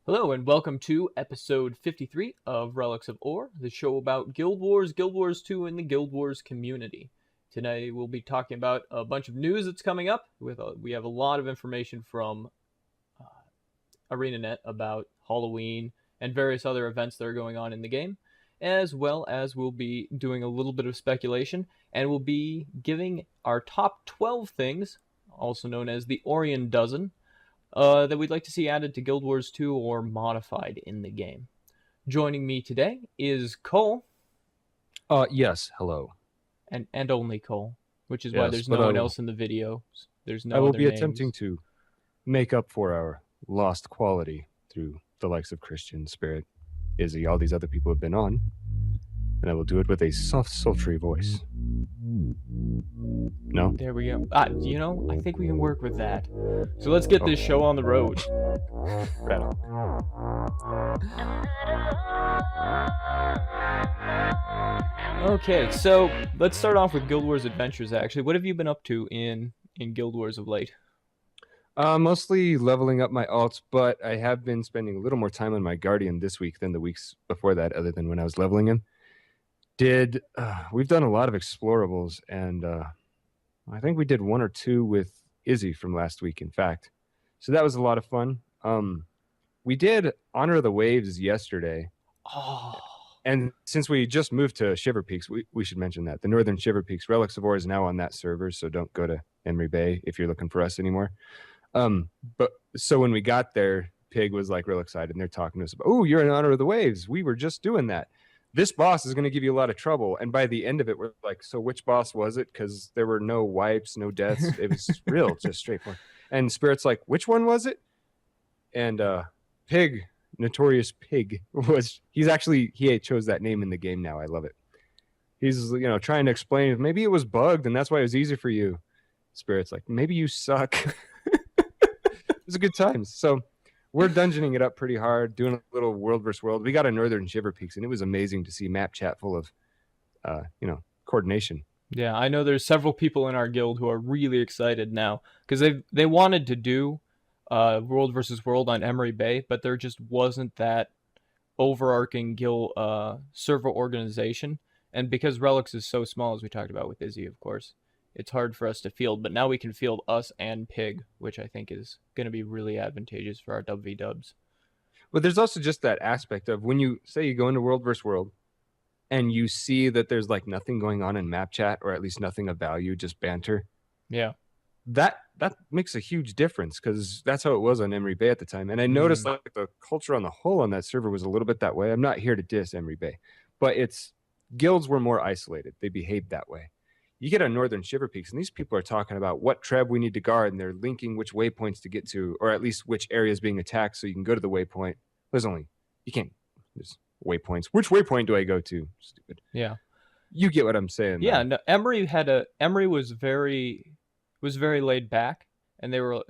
Hello and welcome to episode 53 of Relics of Ore, the show about Guild Wars 2, and the Guild Wars community. Today we'll be talking about a bunch of news that's coming up. We have a lot of information from ArenaNet about Halloween and various other events that are going on in the game, as well as we'll be doing a little bit of speculation, and we'll be giving our top 12 things, also known as the Orion Dozen, that we'd like to see added to Guild Wars 2 or modified in the game. Joining me today is Cole. Yes, hello. And only Cole, which is why Yes, there's but no one else in the video. There's I no will other be names. attempting to make up for our lost quality through the likes of Christian, Spirit, Izzy, all these other people have been on, and I will do it with a soft, sultry voice. No? There we go. I think we can work with that. So let's get this show on the road. Right on. Okay, so let's start off with Guild Wars Adventures, actually. What have you been up to in Guild Wars of late? Mostly leveling up my alts, but I have been spending a little more time on my Guardian this week than the weeks before that, other than when I was leveling him. We've done a lot of explorables, and I think we did one or two with Izzy from last week, in fact. So that was a lot of fun. We did Honor of the Waves yesterday. Oh, And since we just moved to Shiver Peaks, we should mention that. The Northern Shiver Peaks, Relics of Ore is now on that server, so don't go to Emery Bay if you're looking for us anymore. But so when we got there, Pig was like real excited, and they're talking to us about, oh, you're in Honor of the Waves. We were just doing that. This boss is going to give you a lot of trouble. And by the end of it, we're like, so which boss was it? Because there were no wipes, no deaths. It was real, just straightforward. And Spirit's like, which one was it? And Pig, Notorious Pig, he chose that name in the game now. I love it. He's, trying to explain, maybe it was bugged and that's why it was easy for you. Spirit's like, maybe you suck. It was a good time. So we're dungeoning it up pretty hard, doing a little world versus world. We got a Northern Shiver Peaks, and it was amazing to see map chat full of, coordination. yeah, I know there's several people in our guild who are really excited now because they wanted to do World versus World on Emery Bay, but there just wasn't that overarching guild server organization. And because Relics is so small, as we talked about with Izzy, of course, it's hard for us to field. But now we can field us and Pig, which I think is going to be really advantageous for our WV dubs. But there's also just that aspect of when you say you go into World versus World and you see that there's like nothing going on in map chat, or at least nothing of value, just banter. Yeah. That makes a huge difference, because that's how it was on Emery Bay at the time. And I noticed like the culture on the whole on that server was a little bit that way. I'm not here to diss Emery Bay, but guilds were more isolated. They behaved that way. You get on Northern Shiver Peaks, and these people are talking about what treb we need to guard, and they're linking which waypoints to get to, or at least which area is being attacked, so you can go to the waypoint. There's waypoints. Which waypoint do I go to? Stupid. Yeah. You get what I'm saying. Yeah. No, Emery was very laid back, and they're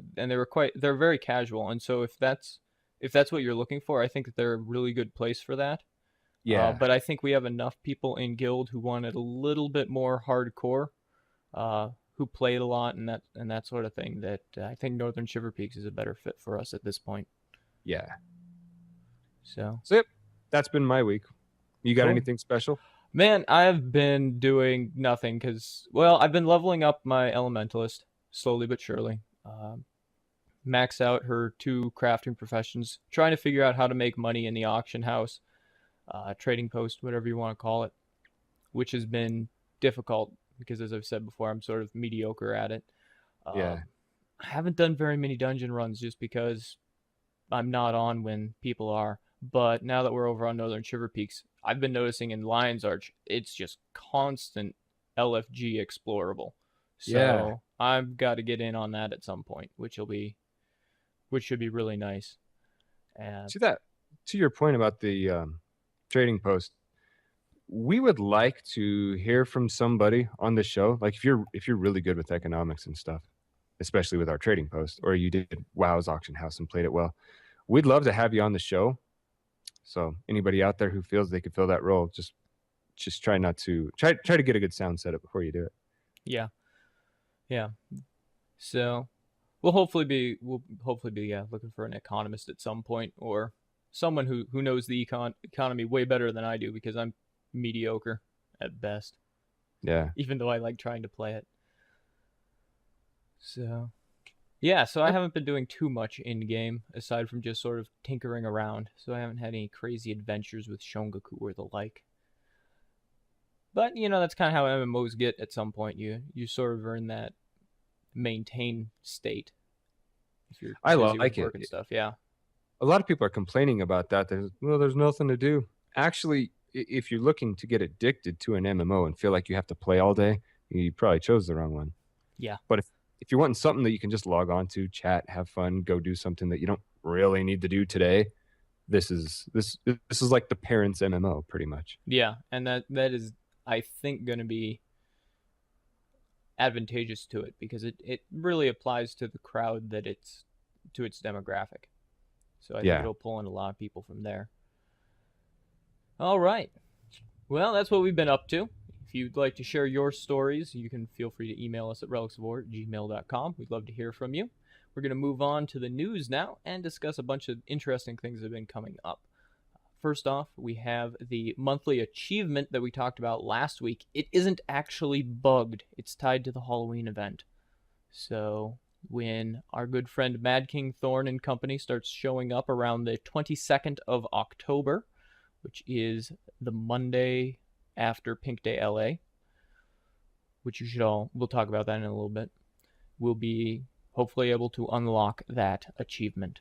very casual. And so if that's what you're looking for, I think that they're a really good place for that. Yeah. But I think we have enough people in guild who wanted a little bit more hardcore, who played a lot and that sort of thing, that I think Northern Shiver Peaks is a better fit for us at this point. Yeah. So yep, that's been my week. You got Cool. anything special? Man, I've been doing nothing because, well, I've been leveling up my Elementalist slowly but surely. Max out her 2 crafting professions, trying to figure out how to make money in the auction house. Trading post, whatever you want to call it, which has been difficult because, as I've said before, I'm sort of mediocre at it. Yeah. I haven't done very many dungeon runs just because I'm not on when people are. But now that we're over on Northern Shiver Peaks, I've been noticing in Lion's Arch, it's just constant LFG explorable. So Yeah. I've got to get in on that at some point, which should be really nice. And To your point about the trading post, we would like to hear from somebody on the show. Like if you're really good with economics and stuff, especially with our trading post, or you did WoW's auction house and played it well, we'd love to have you on the show. So anybody out there who feels they could fill that role, just try to get a good sound setup before you do it. Yeah. So we'll hopefully be looking for an economist at some point, or someone who knows the economy way better than I do, because I'm mediocre at best, Yeah. even though I like trying to play it. So yeah, so I haven't been doing too much in game aside from just sort of tinkering around. So I haven't had any crazy adventures with Shongaku or the like. But that's kind of how MMOs get. At some point, you sort of are in that maintain state if you're I busy with like work it. and stuff. Yeah. A lot of people are complaining about that. There's nothing to do. Actually, if you're looking to get addicted to an MMO and feel like you have to play all day, you probably chose the wrong one. Yeah. But if you're wanting something that you can just log on to, chat, have fun, go do something that you don't really need to do today, this is like the parents' MMO, pretty much. Yeah, and that is, I think, going to be advantageous to it because it really applies to the crowd that it's to its demographic. So I think Yeah. it'll pull in a lot of people from there. All right. Well, that's what we've been up to. If you'd like to share your stories, you can feel free to email us at relicsofwar@gmail.com. We'd love to hear from you. We're going to move on to the news now and discuss a bunch of interesting things that have been coming up. First off, we have the monthly achievement that we talked about last week. It isn't actually bugged. It's tied to the Halloween event. So when our good friend Mad King Thorn and company starts showing up around the 22nd of October, which is the Monday after Pink Day LA, which we'll talk about that in a little bit, we'll be hopefully able to unlock that achievement.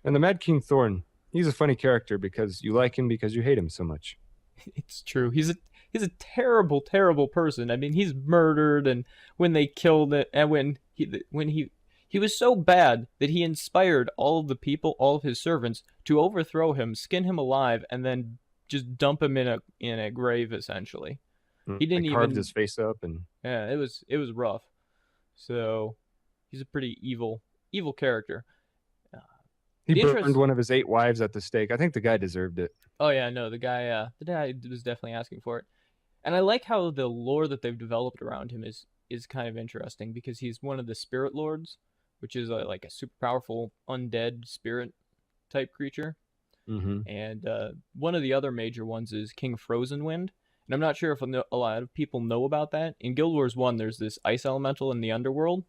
And the Mad King Thorn, he's a funny character because you like him because you hate him so much. It's true. He's a terrible, terrible person. I mean, he's murdered, and when they killed it, and when he was so bad that he inspired all of the people, all of his servants, to overthrow him, skin him alive, and then just dump him in a grave. Essentially, he I didn't carved even. his face up, and Yeah, it was rough. So he's a pretty evil character. he The burned interest. one of his 8 wives at the stake. I think the guy deserved it. Oh yeah, no, the guy was definitely asking for it. And I like how the lore that they've developed around him is kind of interesting because he's one of the spirit lords, which is like a super powerful undead spirit type creature. Mm-hmm. And one of the other major ones is King Frozenwind. And I'm not sure if a lot of people know about that. In Guild Wars 1, there's this ice elemental in the underworld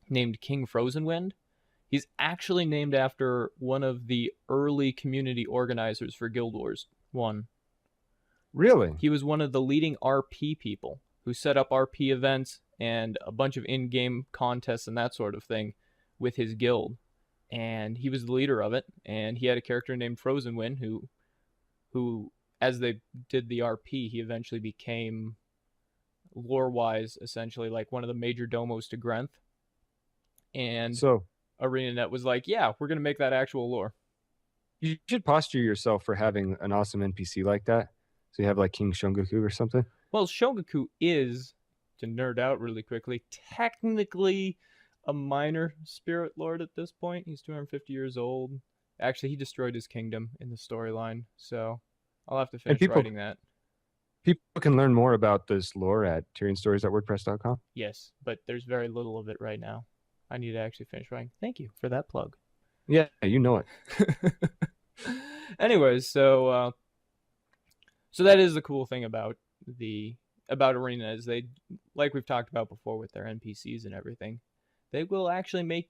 named King Frozenwind. He's actually named after one of the early community organizers for Guild Wars 1. Really? He was one of the leading RP people who set up RP events and a bunch of in-game contests and that sort of thing with his guild. And he was the leader of it. And he had a character named Frozenwind who, as they did the RP, he eventually became, lore-wise, essentially like one of the major domos to Grenth. And So ArenaNet was like, yeah, we're going to make that actual lore. you should posture yourself for having an awesome NPC like that. So you have like King Shungaku or something. Well, Shogaku is, to nerd out really quickly, technically a minor spirit lord at this point. He's 250 years old. Actually, he destroyed his kingdom in the storyline, so I'll have to finish writing that. People can learn more about this lore at TyrionStories.wordpress.com. Yes, but there's very little of it right now. I need to actually finish writing. Thank you for that plug. Yeah, you know it. Anyways, so that is the cool thing about Arena is they, like we've talked about before with their NPCs and everything, they will actually make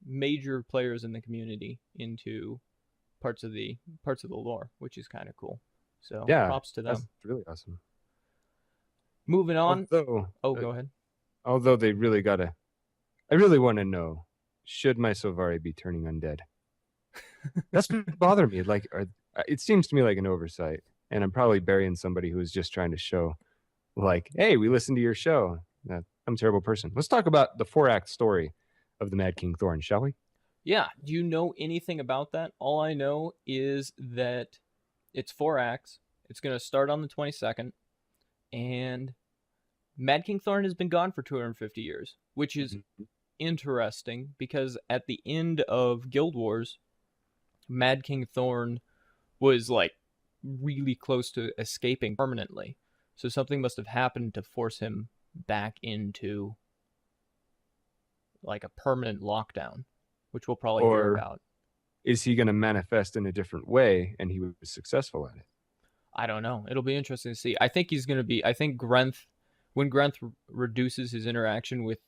major players in the community into parts of the lore, which is kind of cool. So Yeah, props to them. That's really awesome. Moving on. Although, go ahead. Although they really gotta, I really want to know, should my Sylvari be turning undead? That's been bothering me. Like, it seems to me like an oversight, and I'm probably burying somebody who is just trying to show, like, hey, we listened to your show. I'm a terrible person. Let's talk about the 4-act story of the Mad King Thorn, shall we? Yeah. Do you know anything about that? All I know is that it's 4 acts. It's going to start on the 22nd, and Mad King Thorn has been gone for 250 years, which is interesting because at the end of Guild Wars, Mad King Thorn was like really close to escaping permanently. So something must have happened to force him back into like a permanent lockdown, which we'll probably hear about. is he going to manifest in a different way? And he was successful at it. I don't know. It'll be interesting to see. I think he's going to be. I think Grenth, when Grenth reduces his interaction with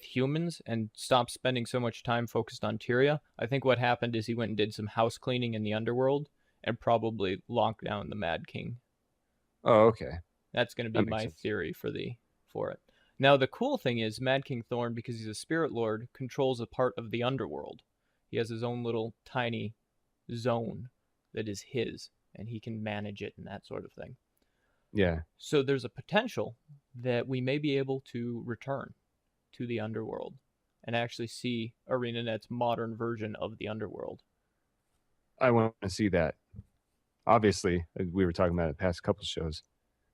humans and stops spending so much time focused on Tyria, I think what happened is he went and did some house cleaning in the underworld and probably locked down the Mad King. Oh, okay. That's going to be That makes my sense. theory for it. Now the cool thing is Mad King Thorn, because he's a spirit lord, controls a part of the underworld. He has his own little tiny zone that is his, and he can manage it and that sort of thing. Yeah. So there's a potential that we may be able to return to the underworld and actually see ArenaNet's modern version of the underworld. I want to see that. Obviously, we were talking about it the past couple shows,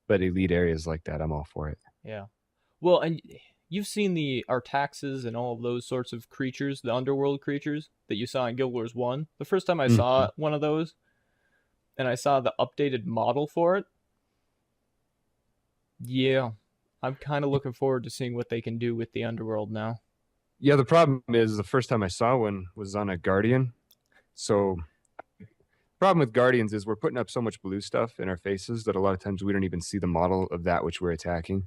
but elite areas like that, I'm all for it. Yeah. Well, and you've seen the Artaxes and all of those sorts of creatures, the underworld creatures that you saw in Guild Wars 1. The first time I saw one of those, and I saw the updated model for it, yeah, I'm kind of looking forward to seeing what they can do with the underworld now. Yeah, the problem is the first time I saw one was on a Guardian. So problem with Guardians is we're putting up so much blue stuff in our faces that a lot of times we don't even see the model of that which we're attacking.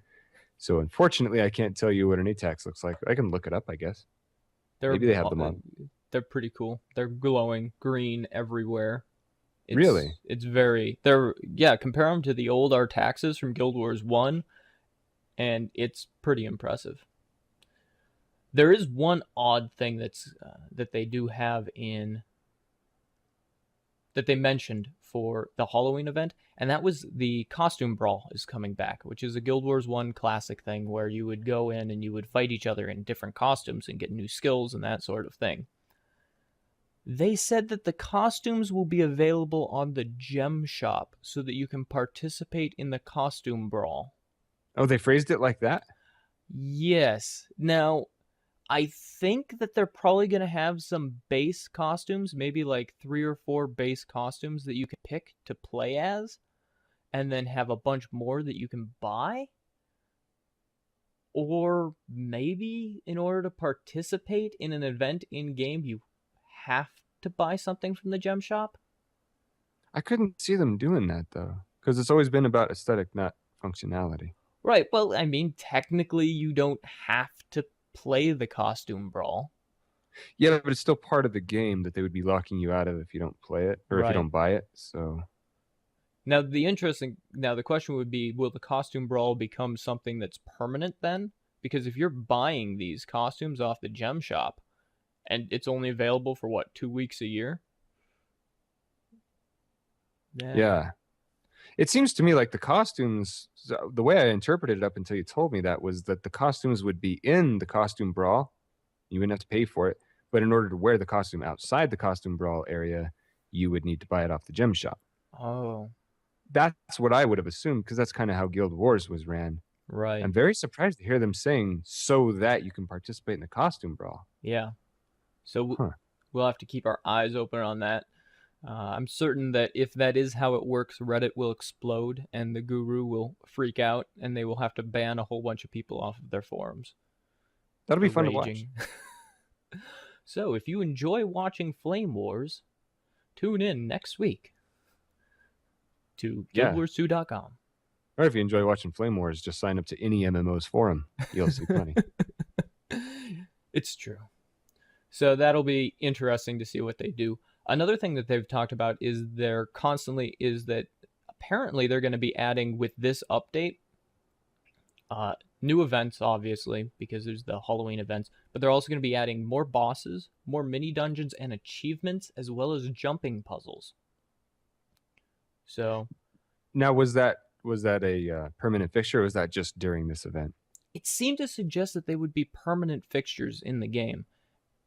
So unfortunately, I can't tell you what an ATAX looks like. I can look it up, I guess. Maybe they have them on. They're pretty cool. They're glowing green everywhere. Really? It's very. Compare them to the old Artaxes from Guild Wars 1, and it's pretty impressive. There is one odd thing that they do have in that they mentioned for the Halloween event, and that was the costume brawl is coming back, which is a Guild Wars 1 classic thing where you would go in and you would fight each other in different costumes and get new skills and that sort of thing. They said that the costumes will be available on the gem shop so that you can participate in the costume brawl. Oh, they phrased it like that? Yes. Now, I think that they're probably going to have some base costumes, maybe like 3 or 4 base costumes that you can pick to play as, and then have a bunch more that you can buy. Or maybe in order to participate in an event in-game, you have to buy something from the gem shop. I couldn't see them doing that, though, because it's always been about aesthetic, not functionality. Right, well, I mean, technically you don't have to play the costume brawl. Yeah, but it's still part of the game that they would be locking you out of if you don't play it or if you don't buy it. So now the question would be, will the costume brawl become something that's permanent then? Because if you're buying these costumes off the gem shop and it's only available for what, 2 weeks a year? Yeah. It seems to me like the costumes, the way I interpreted it up until you told me that, was that the costumes would be in the costume brawl. You wouldn't have to pay for it. But in order to wear the costume outside the costume brawl area, you would need to buy it off the gem shop. Oh. That's what I would have assumed, because that's kind of how Guild Wars was ran. Right. I'm very surprised to hear them saying so that you can participate in the costume brawl. Yeah. So we'll have to keep our eyes open on that. I'm certain that if that is how it works, Reddit will explode and the guru will freak out and they will have to ban a whole bunch of people off of their forums. That'll be fun to watch. So if you enjoy watching Flame Wars, tune in next week to guildwars2.com. Or if you enjoy watching Flame Wars, just sign up to any MMO's forum. You'll see plenty. It's true. So that'll be interesting to see what they do. Another thing that they've talked about is that apparently they're going to be adding with this update new events, obviously, because there's the Halloween events, but they're also going to be adding more bosses, more mini dungeons and achievements, as well as jumping puzzles. So now, was that a permanent fixture, or was that just during this event? It seemed to suggest that they would be permanent fixtures in the game.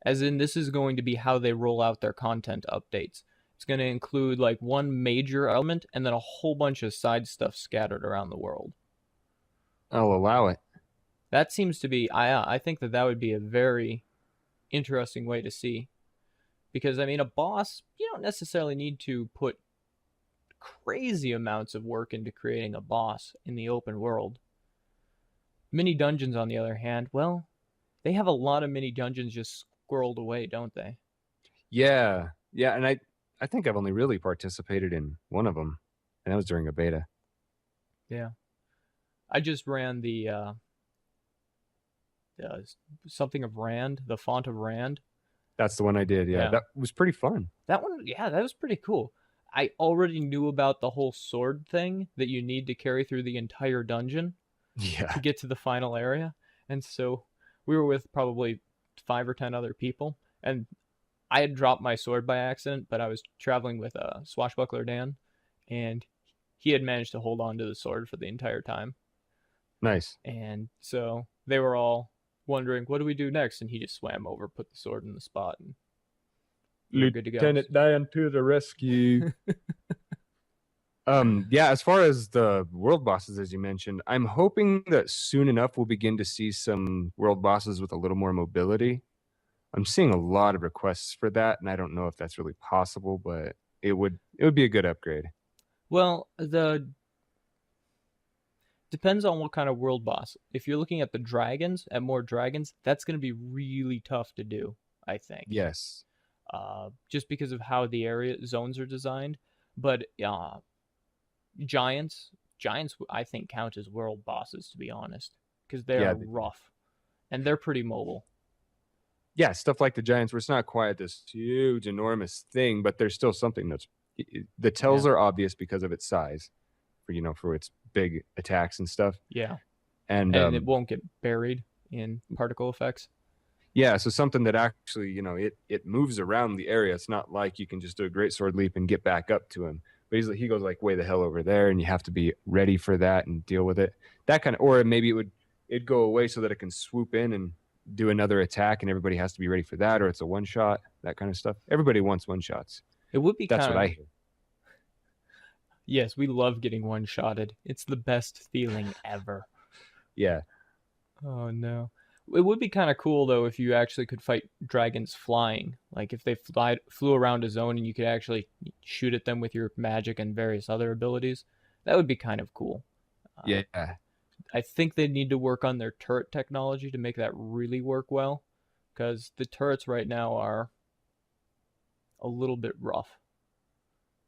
As in, this is going to be how they roll out their content updates. It's going to include like one major element and then a whole bunch of side stuff scattered around the world. I'll allow it. That seems to be, I think that would be a very interesting way to see. Because, I mean, a boss, you don't necessarily need to put crazy amounts of work into creating a boss in the open world. Mini dungeons, on the other hand, well, they have a lot of mini dungeons just squirreled away, don't they? Yeah, yeah, and I think I've only really participated in one of them, and that was during a beta. Yeah. I just ran uh, something of Rand, the font of Rand. That's the one I did. Yeah, Yeah. that was pretty fun. That one, yeah, that was pretty cool. I already knew about the whole sword thing that you need to carry through the entire dungeon to Yeah, get to the final area. And so we were with probably 5 or 10 other people. And I had dropped my sword by accident, but I was traveling with Swashbuckler Dan, and he had managed to hold on to the sword for the entire time. nice. And so they were all wondering, what do we do next? And he just swam over, put the sword in the spot, and we were good to go. Lieutenant Dan to the rescue. Yeah, as far as the world bosses, as you mentioned, I'm hoping that soon enough we'll begin to see some world bosses with a little more mobility. I'm seeing a lot of requests for that, and I don't know if that's really possible, but it would be a good upgrade. Well, the depends on what kind of world boss. If you're looking at the dragons, at more dragons, that's going to be really tough to do, I think. Yes. Just because of how the area zones are designed. But giants, giants, I think count as world bosses, to be honest, because they Yeah. are rough and they're pretty mobile. Yeah, stuff like the Giants, where it's not quite this huge, enormous thing, but there's still something that's the tells Yeah, are obvious because of its size, for its big attacks and stuff. yeah, And and it won't get buried in particle effects. yeah, so something that actually, it moves around the area. It's not like you can just do a great sword leap and get back up to him. But he goes like way the hell over there, and you have to be ready for that and deal with it. That kind of, or maybe it'd go away so that it can swoop in and do another attack, and everybody has to be ready for that, or it's a one shot, that kind of stuff. Everybody wants one shots. It would be That's kind what of I hear. yes, we love getting one shotted. It's the best feeling ever. Yeah, Oh no. It would be kind of cool though if you actually could fight dragons flying. Like if they flew around a zone and you could actually shoot at them with your magic and various other abilities. That would be kind of cool. Uh, yeah, I think they need to work on their turret technology to make that really work well, because the turrets right now are a little bit rough.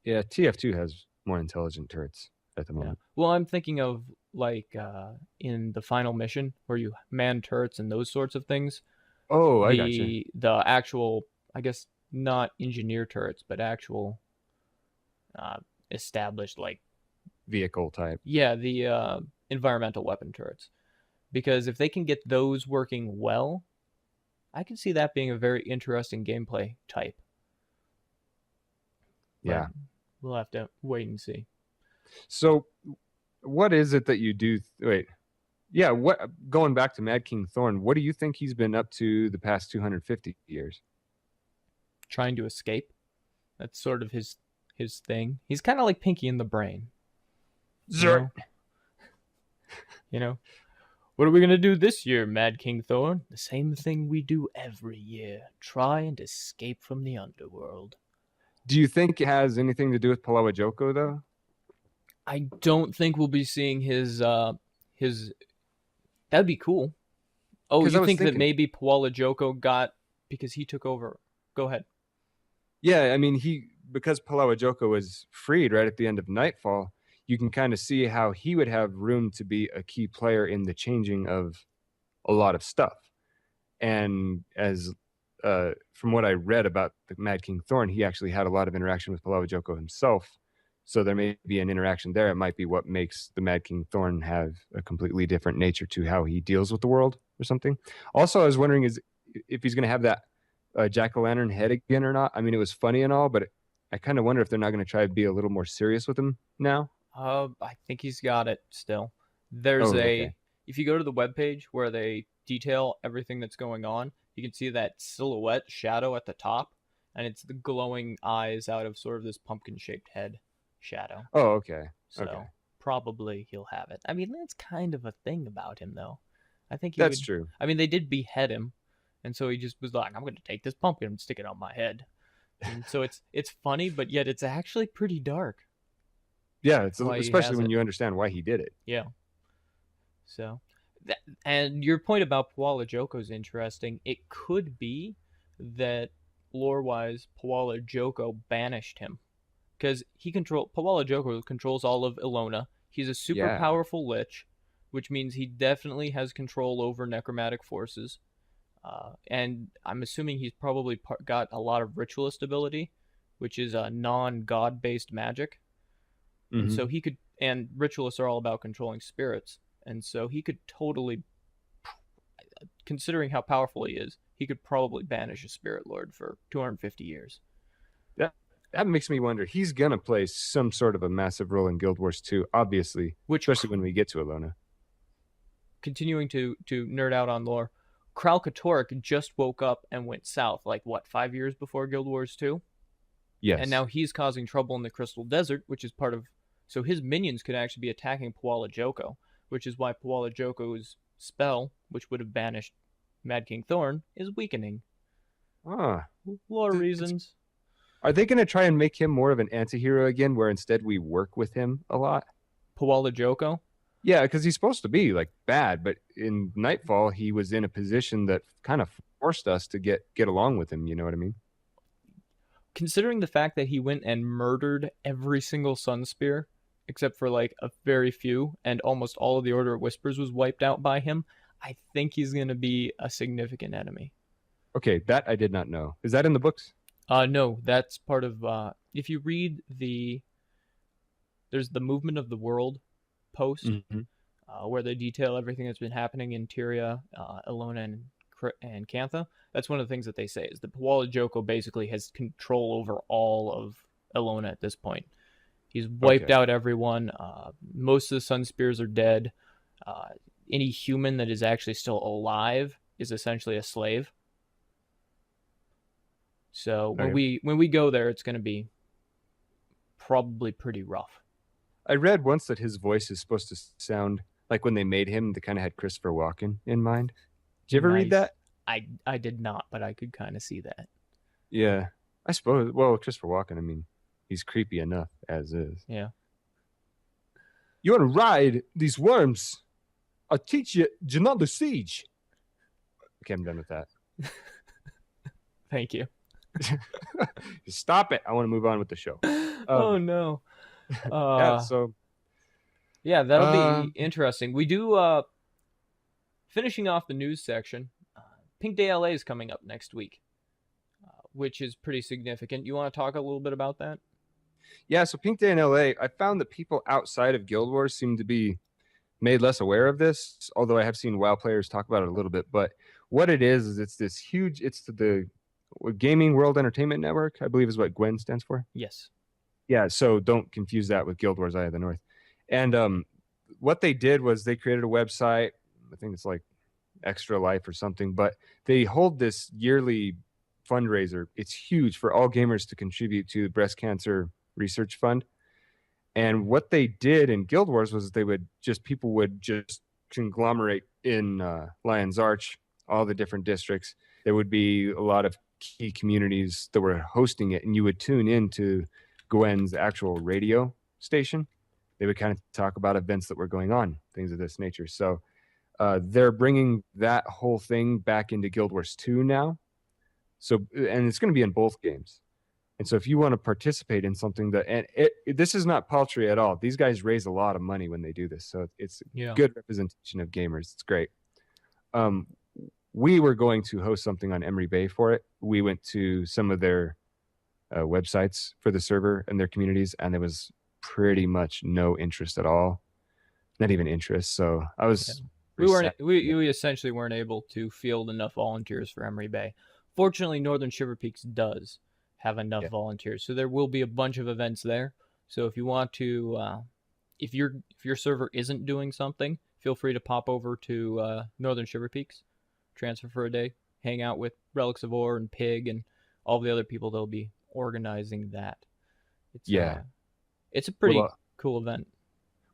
yeah. TF2 has more intelligent turrets at the Yeah. moment. Well, I'm thinking of like in the final mission where you man turrets and those sorts of things. Oh, I got you. The actual, I guess not engineer turrets, but actual uh, established like Vehicle type. yeah the environmental weapon turrets. Because if they can get those working well, I can see that being a very interesting gameplay type. But Yeah. we'll have to wait and see. So, what is it that you do? Wait, yeah. What going back to Mad King Thorn? What do you think he's been up to the past 250 years? Trying to escape. That's sort of his thing. He's kind of like Pinky in the Brain. You Zert. know? You know? What are we gonna do this year, Mad King Thorn? The same thing we do every year. Try and escape from the underworld. Do you think it has anything to do with Palawa Joko though? I don't think we'll be seeing his that'd be cool. Oh, Because I you was think that thinking, maybe Puala Joko got because he took over. Go ahead. yeah. I mean, because Palawa Joko was freed right at the end of Nightfall. You can kind of see how he would have room to be a key player in the changing of a lot of stuff. And as from what I read about the Mad King Thorn, he actually had a lot of interaction with Palawa Joko himself. So there may be an interaction there. It might be what makes the Mad King Thorn have a completely different nature to how he deals with the world or something. Also, I was wondering is if he's going to have that jack o' lantern head again or not. I mean, it was funny and all, but I kind of wonder if they're not going to try to be a little more serious with him now. I think he's got it still. There's Oh, okay. if you go to the webpage where they detail everything that's going on, you can see that silhouette shadow at the top, and it's the glowing eyes out of sort of this pumpkin shaped head shadow. Oh, okay. So Okay. probably he'll have it. I mean, that's kind of a thing about him, though. I think he That's would. true. I mean, they did behead him, and so he just was like, "I'm going to take this pumpkin and stick it on my head." And so it's funny, but yet it's actually pretty dark Yeah, it's why he especially has when it. you understand why he did it. Yeah. So, and your point about Puala Joko is interesting. It could be that lore-wise, Pawala Joko banished him because Pawala Joko controls all of Ilona. He's a super Yeah. powerful lich, which means he definitely has control over necromantic forces. And I'm assuming he's probably got a lot of ritualist ability, which is a non-god based magic. And Hmm. so he could, and ritualists are all about controlling spirits. And so he could totally, considering how powerful he is, he could probably banish a spirit lord for 250 years. That makes me wonder. He's gonna play some sort of a massive role in Guild Wars 2, obviously, Which, especially when we get to Alona. continuing to nerd out on lore, Kralkatorrik just woke up and went south, like what, 5 years before Guild Wars 2? And Yes. now he's causing trouble in the Crystal Desert, which is part of. So his minions could actually be attacking Pawala Joko, which is why Pawala Joko's spell, which would have banished Mad King Thorn, is weakening. Ah. Lore reasons. Are they gonna try and make him more of an anti-hero again, where instead we work with him a lot? Pawala Joko. Yeah, because he's supposed to be like bad, but in Nightfall he was in a position that kind of forced us to get along with him. You know what I mean? Considering the fact that he went and murdered every single Sun Spear, except for like a very few, and almost all of the Order of Whispers was wiped out by him, I think he's going to be a significant enemy. Okay, that I did not know. Is that in the books? No, that's part of. If you read there's the Movement of the World post, Mm-hmm. where they detail everything that's been happening in Tyria, Ilona, and Cantha. That's one of the things that they say is that Pawala Joko basically has control over all of Ilona at this point. He's wiped Okay. out everyone. Most of the Sun Spears are dead. Any human that is actually still alive is essentially a slave. So Okay. when we go there, it's going to be probably pretty rough. I read once that his voice is supposed to sound like when they made him, they kind of had Christopher Walken in mind. Did you ever read Nice. that? I did not, but I could kind of see that. Yeah, I suppose. Well, Christopher Walken, I mean, he's creepy enough as is. Yeah. You want to ride these worms? I'll teach you Jananda Siege. Okay, I'm done with that. Thank you. Stop it. I want to move on with the show. Oh no. Yeah, Uh so yeah, that'll be um, interesting. We do finishing off the news section. Pink Day LA is coming up next week, which is pretty significant. You want to talk a little bit about that? yeah, so Pink Day in LA, I found that people outside of Guild Wars seem to be made less aware of this, although I have seen WoW players talk about it a little bit. But what it is it's this huge, it's the Gaming World Entertainment Network, I believe is what Gwen stands for. Yes. Yeah, so don't confuse that with Guild Wars Eye of the North. And what they did was they created a website. I think it's like Extra Life or something, but they hold this yearly fundraiser. It's huge for all gamers to contribute to the breast cancer research fund. And what they did in Guild Wars was people would just conglomerate in Lion's Arch, all the different districts. There would be a lot of key communities that were hosting it, and you would tune into Gwen's actual radio station. They would kind of talk about events that were going on, things of this nature. So they're bringing that whole thing back into Guild Wars 2 now. So, and it's going to be in both games. And so if you want to participate in something this is not paltry at all. These guys raise a lot of money when they do this. So it's a Yeah. good representation of gamers. It's great. We were going to host something on Emery Bay for it. We went to some of their websites for the server and their communities, and there was pretty much no interest at all. Not even interest. So I was We essentially weren't able to field enough volunteers for Emery Bay. Fortunately, Northern Shiver Peaks does have enough volunteers, so there will be a bunch of events there. So if you want to, if your server isn't doing something, feel free to pop over to Northern Shiver Peaks, transfer for a day, hang out with Relics of Ore and Pig and all the other people that'll be organizing that. It's a pretty cool event.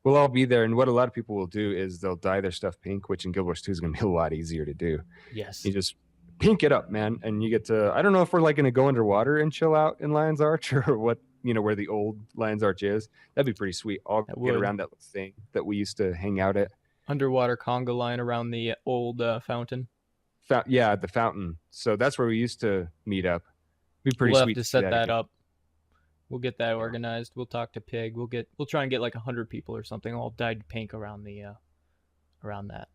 We'll all be there, and what a lot of people will do is they'll dye their stuff pink, which in Guild Wars 2 is going to be a lot easier to do. Yes. You just pink it up, man, and you get to, I don't know if we're like going to go underwater and chill out in Lion's Arch or what, where the old Lion's Arch is. That'd be pretty sweet. I'll get around that thing that we used to hang out at. Underwater conga line around the old fountain. Yeah, the fountain. So that's where we used to meet up. Be pretty We'll have sweet to to see set that that again. up. We'll get that Yeah. organized. We'll talk to Pig. We'll try and get like 100 people or something all dyed pink around the around that.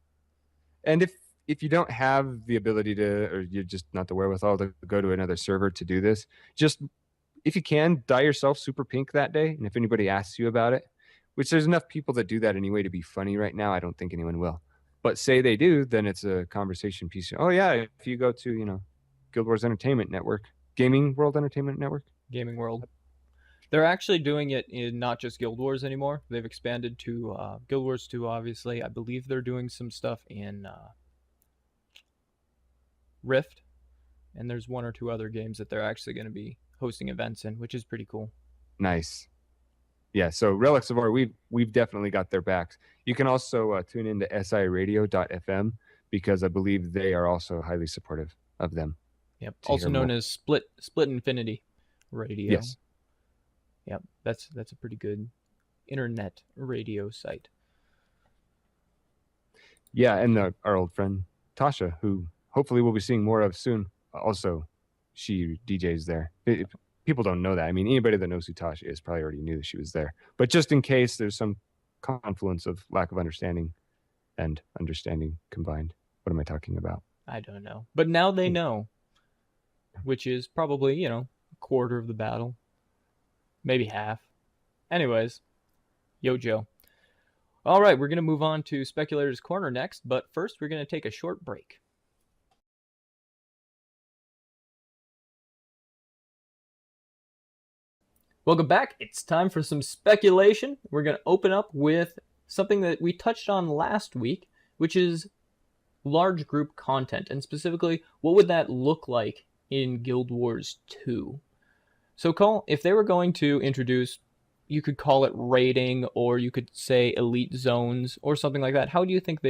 And if you don't have the ability to, or you're just not the wherewithal to go to another server to do this, just if you can, dye yourself super pink that day. And if anybody asks you about it, which there's enough people that do that anyway to be funny right now, I don't think anyone will. But say they do, then it's a conversation piece. Oh yeah, if you go to, Guild Wars Entertainment Network, Gaming World Entertainment Network. Gaming World. They're actually doing it in not just Guild Wars anymore. They've expanded to Guild Wars 2, obviously. I believe they're doing some stuff in Rift, and there's one or two other games that they're actually going to be hosting events in, which is pretty cool. Nice. Yeah, so Relics of War, we've definitely got their backs. You can also tune into siradio.fm because I believe they are also highly supportive of them. Yep. To Also hear known more. as Split Infinity Radio. Yes. Yep. That's a pretty good internet radio site. Yeah, and our old friend Tasha, who hopefully we'll be seeing more of soon. Also, she DJs there. People don't know that. I mean, anybody that knows who Tasha is probably already knew that she was there. But just in case there's some confluence of lack of understanding and understanding combined, what am I talking about? I don't know. But now they know, which is probably, a quarter of the battle. Maybe half. Anyways, yo, Joe. All right, we're going to move on to Speculator's Corner next, but first we're going to take a short break. Welcome back. It's time for some speculation. We're going to open up with something that we touched on last week, which is large group content, and specifically, what would that look like in Guild Wars 2? So, Cole, if they were going to introduce, you could call it raiding, or you could say elite zones, or something like that, how do you think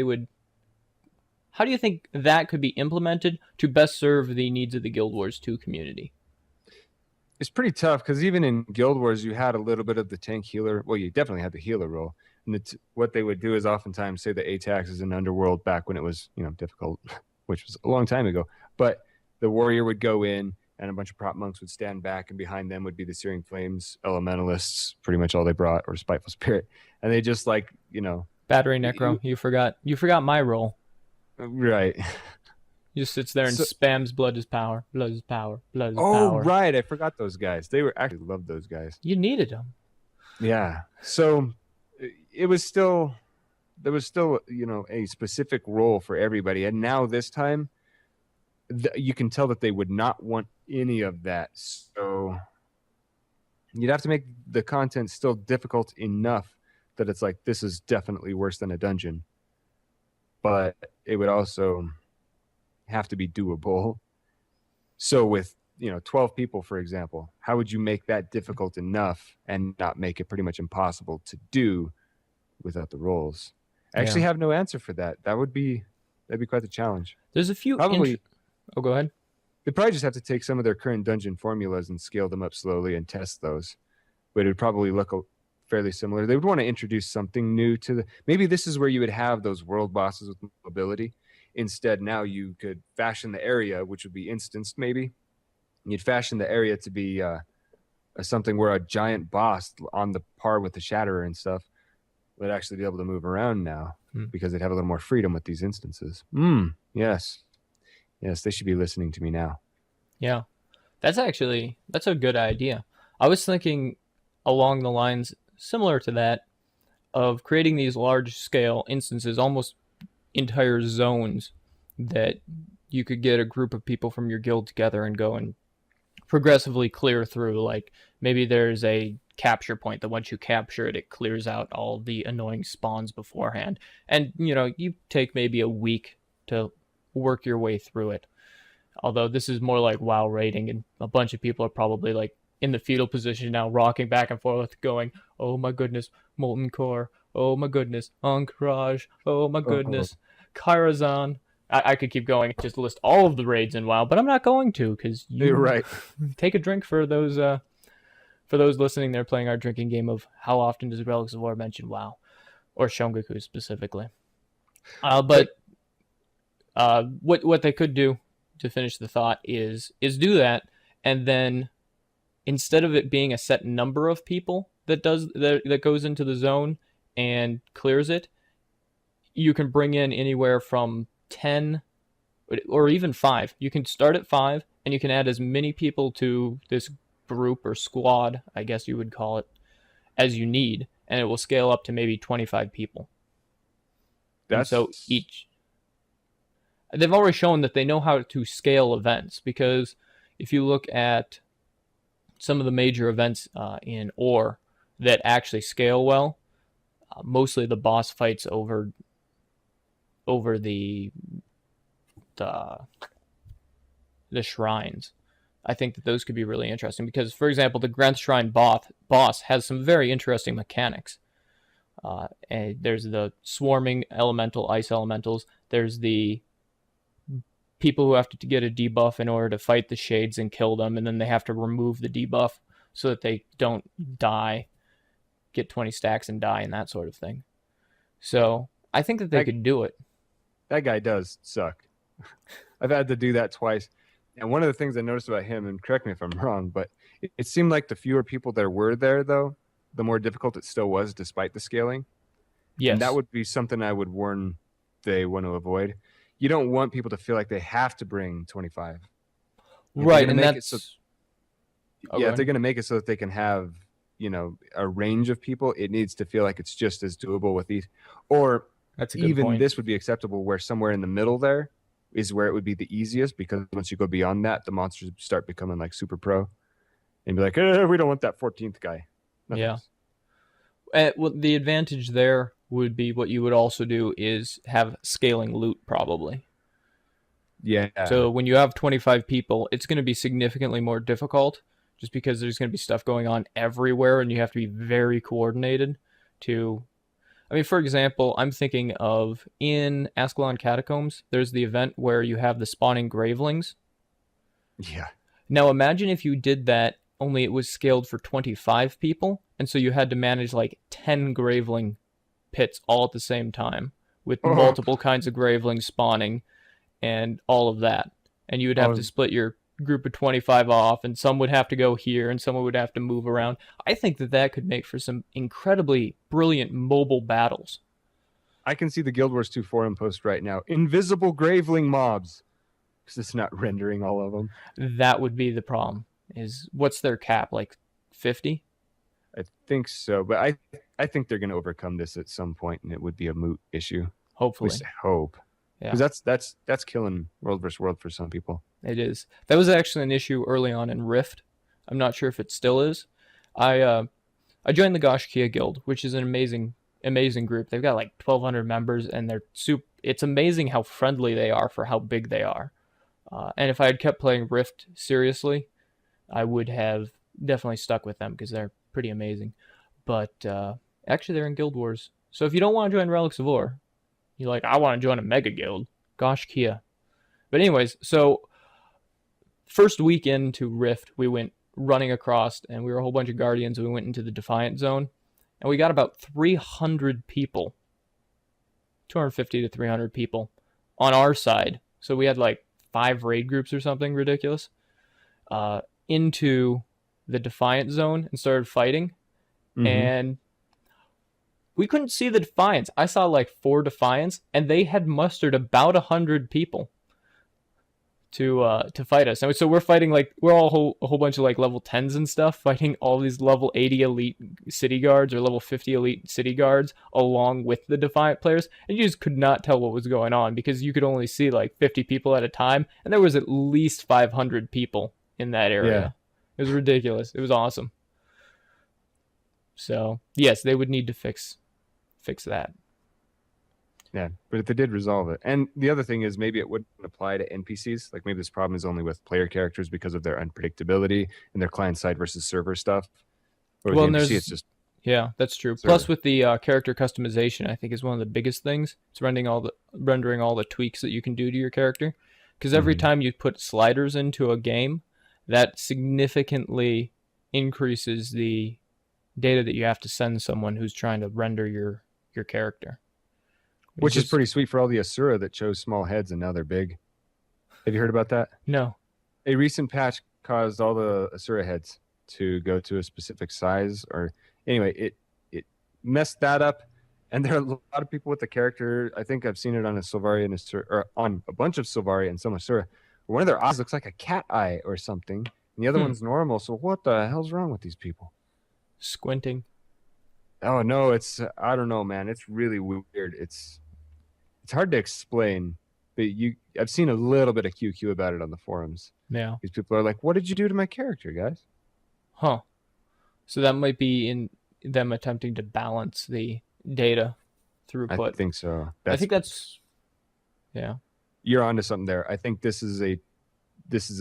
that could be implemented to best serve the needs of the Guild Wars 2 community? It's pretty tough because even in Guild Wars, you had a little bit of the tank healer. Well, you definitely had the healer role. And what they would do is oftentimes say the ATAX is in Underworld back when it was, difficult, which was a long time ago. But the warrior would go in and a bunch of prop monks would stand back, and behind them would be the Searing Flames, Elementalists, pretty much all they brought, or Spiteful Spirit. And they just Battery Necro, you forgot my role. Right. He just sits there and spams blood is power, blood is power, blood is power. Oh, right. I forgot those guys. They were actually loved those guys. You needed them. Yeah. So there was still, a specific role for everybody. And now this time, you can tell that they would not want any of that. So you'd have to make the content still difficult enough that it's like, this is definitely worse than a dungeon. But it would also have to be doable. So with 12 people, for example, how would you make that difficult enough and not make it pretty much impossible to do without the roles? I actually have no answer for that. That'd be quite the challenge. There's a few probably go ahead. They'd probably just have to take some of their current dungeon formulas and scale them up slowly and test those. But it would probably look fairly similar. They would want to introduce something new to maybe this is where you would have those world bosses with mobility. Instead, now you could fashion the area, which would be instanced maybe. You'd fashion the area to be something where a giant boss on the par with the Shatterer and stuff would actually be able to move around now because they'd have a little more freedom with these instances. Yes. Yes, they should be listening to me now. Yeah, that's a good idea. I was thinking along the lines similar to that of creating these large scale instances, almost entire zones that you could get a group of people from your guild together and go and progressively clear through. Like maybe there's a capture point that once you capture it, it clears out all the annoying spawns beforehand. And, you take maybe a week to work your way through it. Although this is more like WoW raiding, and a bunch of people are probably like in the fetal position now, rocking back and forth, going, "Oh my goodness, Molten Core. Oh my goodness, Ank'Raj. Oh my goodness, Kairazan." I could keep going, just list all of the raids in WoW, but I'm not going to because you're right. Take a drink for those listening. They're playing our drinking game of how often does Relics of War mention WoW, or Shongaku specifically. But What they could do to finish the thought is do that, and then instead of it being a set number of people that goes into the zone and clears it, you can bring in anywhere from 10 or even 5. You can start at 5 and you can add as many people to this group or squad, I guess you would call it, as you need, and it will scale up to maybe 25 people. And so That's each they've already shown that they know how to scale events, because if you look at some of the major events in Ore that actually scale well, mostly the boss fights over the the shrines. I think that those could be really interesting because, for example, the Granth Shrine boss has some very interesting mechanics. And there's the swarming elemental, ice elementals. There's the people who have to get a debuff in order to fight the shades and kill them, and then they have to remove the debuff so that they don't die, get 20 stacks and die, and that sort of thing. So I think that they could do it. that guy does suck. I've had to do that twice. And one of the things I noticed about him, and correct me if I'm wrong, but it seemed like the fewer people there were there, though, the more difficult it still was despite the scaling. Yes. And that would be something I would warn they want to avoid. You don't want people to feel like they have to bring 25. Right, and that's... If they're going to make it so that they can have, a range of people, it needs to feel like it's just as doable with these. Or that's a good even point. This would be acceptable where somewhere in the middle there is where it would be the easiest, because once you go beyond that, the monsters start becoming like super pro and be like, we don't want that 14th guy. Nothing. Yeah. Well, the advantage there would be what you would also do is have scaling loot, probably. Yeah. So when you have 25 people, it's going to be significantly more difficult just because there's going to be stuff going on everywhere and you have to be very coordinated to... I mean, for example, I'm thinking of in Ascalon Catacombs, there's the event where you have the spawning gravelings. Yeah. Now imagine if you did that, only it was scaled for 25 people, and so you had to manage like 10 graveling pits all at the same time with multiple kinds of gravelings spawning and all of that. And you would have to split your group of 25 off, and some would have to go here and someone would have to move around. I think that could make for some incredibly brilliant mobile battles. I can see the Guild Wars 2 forum post right now. Invisible graveling mobs. Because it's not rendering all of them. That would be the problem. Is what's their cap, like 50? I think so, but I think they're going to overcome this at some point, and it would be a moot issue. Hopefully. At least I hope. Yeah. Because that's killing World vs. World for some people. It is. That was actually an issue early on in Rift. I'm not sure if it still is. I joined the Gosh Kia Guild, which is an amazing group. They've got like 1,200 members, and it's amazing how friendly they are for how big they are. And if I had kept playing Rift seriously, I would have definitely stuck with them because they're pretty amazing. But actually, they're in Guild Wars. So if you don't want to join Relics of Ore, you're like, I want to join a mega guild. Gosh Kia. But anyways, so first week into Rift, we went running across, and we were a whole bunch of Guardians, and we went into the Defiant Zone, and we got about 300 people, 250 to 300 people on our side. So we had like 5 raid groups or something ridiculous into the Defiant Zone and started fighting. Mm-hmm. And we couldn't see the Defiants. I saw like 4 Defiants, and they had mustered about 100 people to fight us. And so we're fighting like we're all a whole bunch of like level 10s and stuff, fighting all these level 80 elite city guards or level 50 elite city guards along with the Defiant players, and you just could not tell what was going on because you could only see like 50 people at a time, and there was at least 500 people in that area. Yeah. It was ridiculous. It was awesome. So yes, they would need to fix that. Yeah, but if they did resolve it. And the other thing is maybe it wouldn't apply to NPCs. Like maybe this problem is only with player characters because of their unpredictability and their client side versus server stuff. Or with the NPC, it's just... Yeah, that's true. Server. Plus with the character customization, I think is one of the biggest things. It's rendering all the tweaks that you can do to your character. Because every time you put sliders into a game, that significantly increases the data that you have to send someone who's trying to render your character. It's Which is just pretty sweet for all the Asura that chose small heads and now they're big. Have you heard about that? no. A recent patch caused all the Asura heads to go to a specific size, or anyway, it messed that up. And there are a lot of people with the character. I think I've seen it on a Sylvari and Asura, or on a bunch of Sylvari and some Asura. One of their eyes looks like a cat eye or something, and the other Hmm. one's normal. So what the hell's wrong with these people? Squinting. Oh no, it's I don't know, man. It's really weird. It's hard to explain, but I've seen a little bit of QQ about it on the forums. Yeah. These people are like, "What did you do to my character, guys?" Huh. So that might be in them attempting to balance the data I throughput. think so. I think that's yeah. You're onto something there. I think this is a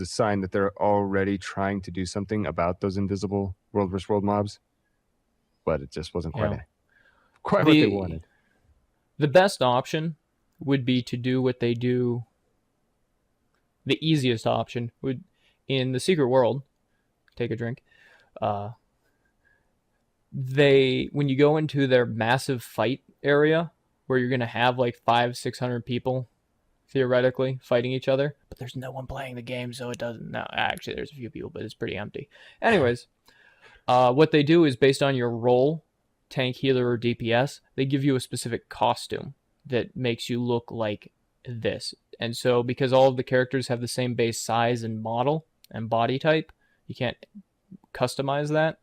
sign that they're already trying to do something about those invisible world versus world mobs, but it just wasn't Yeah. quite what they The wanted. the best option would be to do what they do. The easiest option would in the secret world. Take a drink. Uh, they when you go into their massive fight area where you're gonna have like 500-600 people theoretically fighting each other, but there's no one playing the game, so it doesn't. No, actually, there's a few people, but it's pretty empty. Anyways, what they do is based on your role, tank, healer, or DPS, they give you a specific costume that makes you look like this. And so, because all of the characters have the same base size and model and body type, you can't customize that.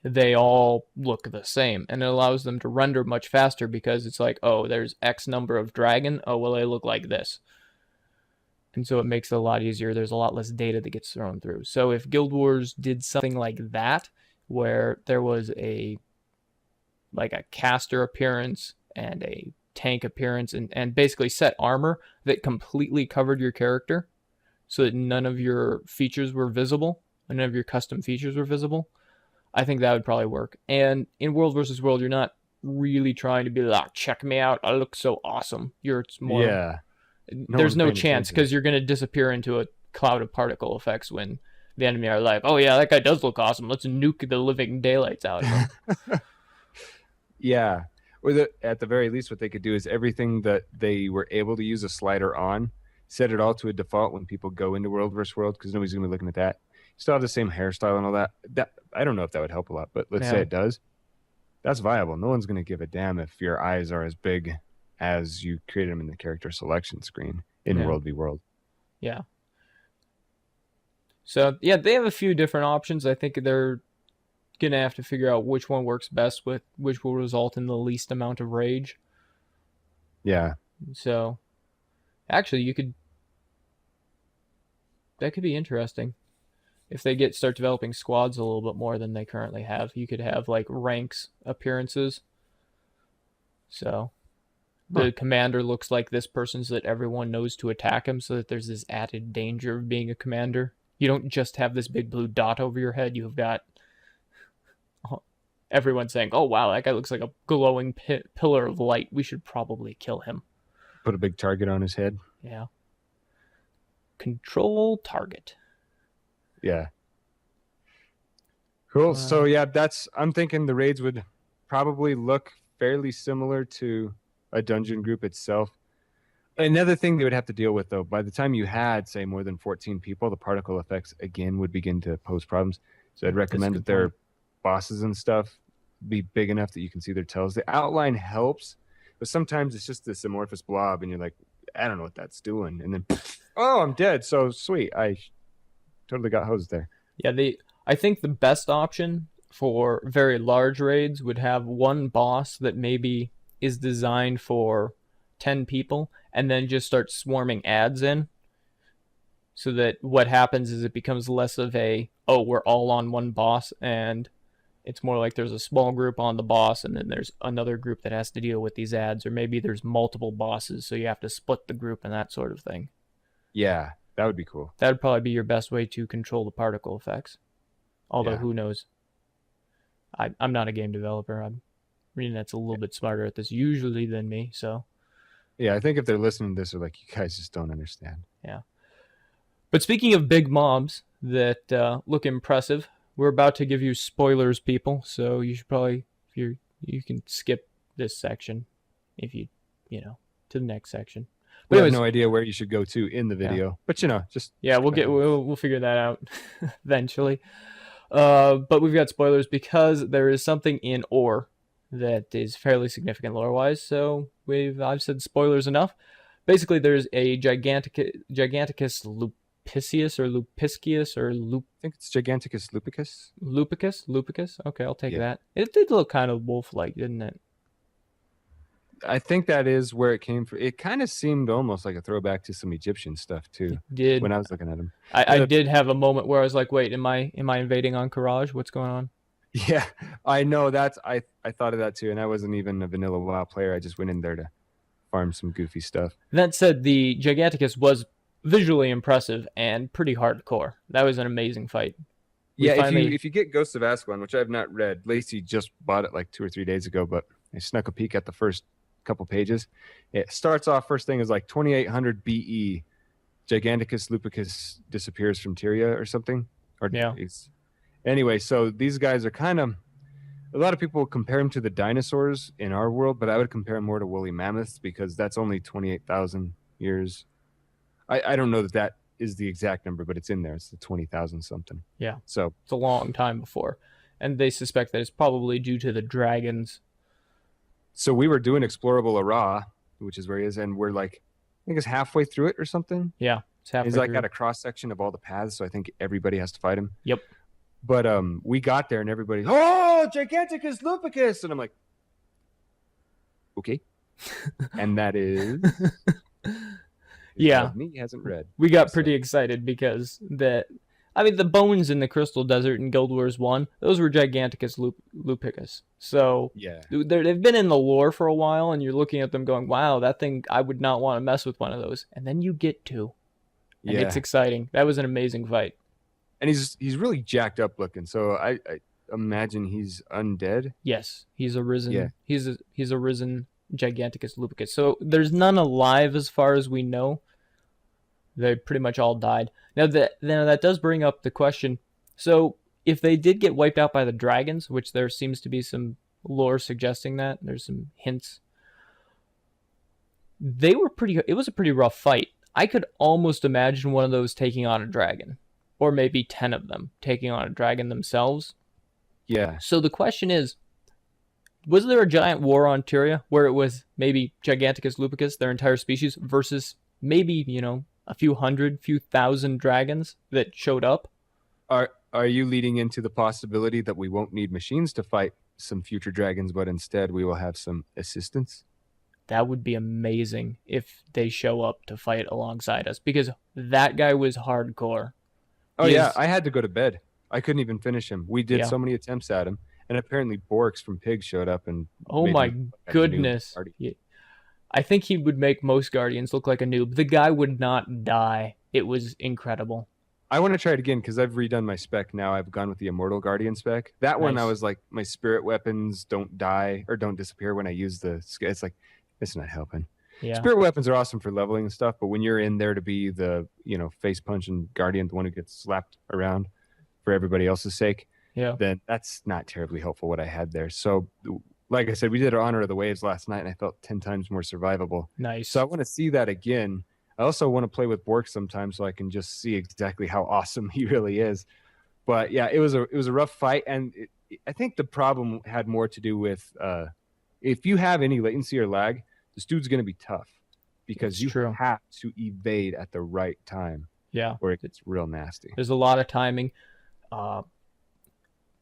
They all look the same, and it allows them to render much faster because it's like, oh, there's X number of dragon. Oh, well, they look like this. And so it makes it a lot easier. There's a lot less data that gets thrown through. So if Guild Wars did something like that, where there was a caster appearance and a tank appearance and basically set armor that completely covered your character so that none of your features were visible, none of your custom features were visible, I think that would probably work. And in World versus World, you're not really trying to be like, oh, check me out, I look so awesome. It's more, Yeah, no there's one's no paying chance attention. because you're going to disappear into a cloud of particle effects when the enemy are like, oh yeah, that guy does look awesome. Let's nuke the living daylights out of him. Yeah, or at the very least, what they could do is everything that they were able to use a slider on, set it all to a default when people go into World versus World, because nobody's gonna be looking at that. Still have the same hairstyle and all that. That I don't know if that would help a lot, but let's say Yeah. it does. That's viable. No one's gonna give a damn if your eyes are as big as you created them in the character selection screen in Yeah. World v World. Yeah. So yeah, they have a few different options. I think they're gonna have to figure out which one works best with which will result in the least amount of rage. Yeah, So actually that could be interesting. If they start developing squads a little bit more than they currently have, you could have like ranks appearances. So the commander looks like this person so that everyone knows to attack him, so that there's this added danger of being a commander. You don't just have this big blue dot over your head. You've got everyone saying, oh wow, that guy looks like a glowing pillar of light. We should probably kill him. put a big target on his head. Yeah. Control target. Yeah. Cool. So yeah, I'm thinking the raids would probably look fairly similar to a dungeon group itself. Another thing they would have to deal with, though, by the time you had, say, more than 14 people, the particle effects again would begin to pose problems. So I'd recommend that their bosses and stuff be big enough that you can see their tails. The outline helps, but sometimes it's just this amorphous blob, and you're like, I don't know what that's doing. And then, oh, I'm dead. So sweet. I totally got hosed there. Yeah, I think the best option for very large raids would have one boss that maybe is designed for 10 people and then just start swarming ads in, so that what happens is it becomes less of a, oh, we're all on one boss, and it's more like there's a small group on the boss and then there's another group that has to deal with these ads, or maybe there's multiple bosses, so you have to split the group and that sort of thing. Yeah, that would be cool. That would probably be your best way to control the particle effects. Although, who knows? I'm not a game developer. I'm reading that's a little bit smarter at this usually than me. So yeah, I think if they're listening to this, they're like, you guys just don't understand. Yeah. But speaking of big mobs that look impressive, we're about to give you spoilers, people. So you should probably, you can skip this section if you to the next section. We But have anyways, no idea where you should go to in the video, but just yeah, we'll figure that out eventually. But we've got spoilers because there is something in ore that is fairly significant lore wise. So I've said spoilers enough. Basically, there's a Giganticus lupicius or lupiscius or I think it's Giganticus lupicus. lupicus. Okay, I'll take Yeah. that. It did look kind of wolf-like, didn't it? I think that is where it came from. It kind of seemed almost like a throwback to some Egyptian stuff too. It did. When I was looking at him, I did have a moment where I was like, "Wait, am I invading Encourage? What's going on?" yeah, I know I thought of that too, and I wasn't even a vanilla WoW player. I just went in there to farm some goofy stuff. That said, the Giganticus was visually impressive and pretty hardcore. That was an amazing fight. If you get Ghosts of Ascalon, which I have not read, Lacey just bought it like 2 or 3 days ago, but I snuck a peek at the first couple pages. It starts off first thing is like 2800 BE. Giganticus lupicus disappears from Tyria or something. Or yeah. Anyway, so these guys are kind of, a lot of people compare them to the dinosaurs in our world, but I would compare them more to woolly mammoths because that's only 28,000 years. I don't know that is the exact number, but it's in there. It's the 20,000 something. Yeah. So it's a long time before. And they suspect that it's probably due to the dragons. So we were doing Explorable Ara, which is where he is, and we're like, I think it's halfway through it or something. Yeah, it's halfway He's like through. got a cross section of all the paths, so I think everybody has to fight him. Yep. But we got there and everybody's, oh, Giganticus lupicus, and I'm like, okay. And that is yeah. Me hasn't read. We got pretty excited because the bones in the Crystal Desert in Guild Wars 1, those were Giganticus lupicus. So yeah, they've been in the lore for a while, and you're looking at them going, wow, that thing, I would not want to mess with one of those. And then you get to, and it's exciting. That was an amazing fight. And he's really jacked up looking. So I imagine he's undead. Yes, he's a risen. Yeah. He's a risen Giganticus lupicus. So there's none alive as far as we know. They pretty much all died. Now that does bring up the question. So if they did get wiped out by the dragons, which there seems to be some lore suggesting that, there's some hints. It was a pretty rough fight. I could almost imagine one of those taking on a dragon. Or maybe 10 of them taking on a dragon themselves. Yeah. So the question is, was there a giant war on Tyria where it was maybe Giganticus lupicus, their entire species, versus maybe, a few thousand dragons that showed up? Are you leading into the possibility that we won't need machines to fight some future dragons, but instead we will have some assistance? That would be amazing if they show up to fight alongside us, because that guy was hardcore. Oh, yeah, I had to go to bed. I couldn't even finish him. We did so many attempts at him, and apparently Borks from Pig showed up and... Oh my goodness. Yeah. I think he would make most Guardians look like a noob. The guy would not die. It was incredible. I want to try it again because I've redone my spec now. I've gone with the Immortal Guardian spec. That one, I was like, my spirit weapons don't die or don't disappear when I use the... It's like, it's not helping. Yeah. Spirit weapons are awesome for leveling and stuff, but when you're in there to be the, face punching Guardian, the one who gets slapped around for everybody else's sake, then that's not terribly helpful what I had there. So, like I said, we did Honor of the Waves last night, and I felt 10 times more survivable. Nice. So I want to see that again. I also want to play with Bork sometimes so I can just see exactly how awesome he really is. But yeah, it was a rough fight, and I think the problem had more to do with if you have any latency or lag, this dude's going to be tough because you have to evade at the right time. Yeah. Or it gets real nasty. There's a lot of timing.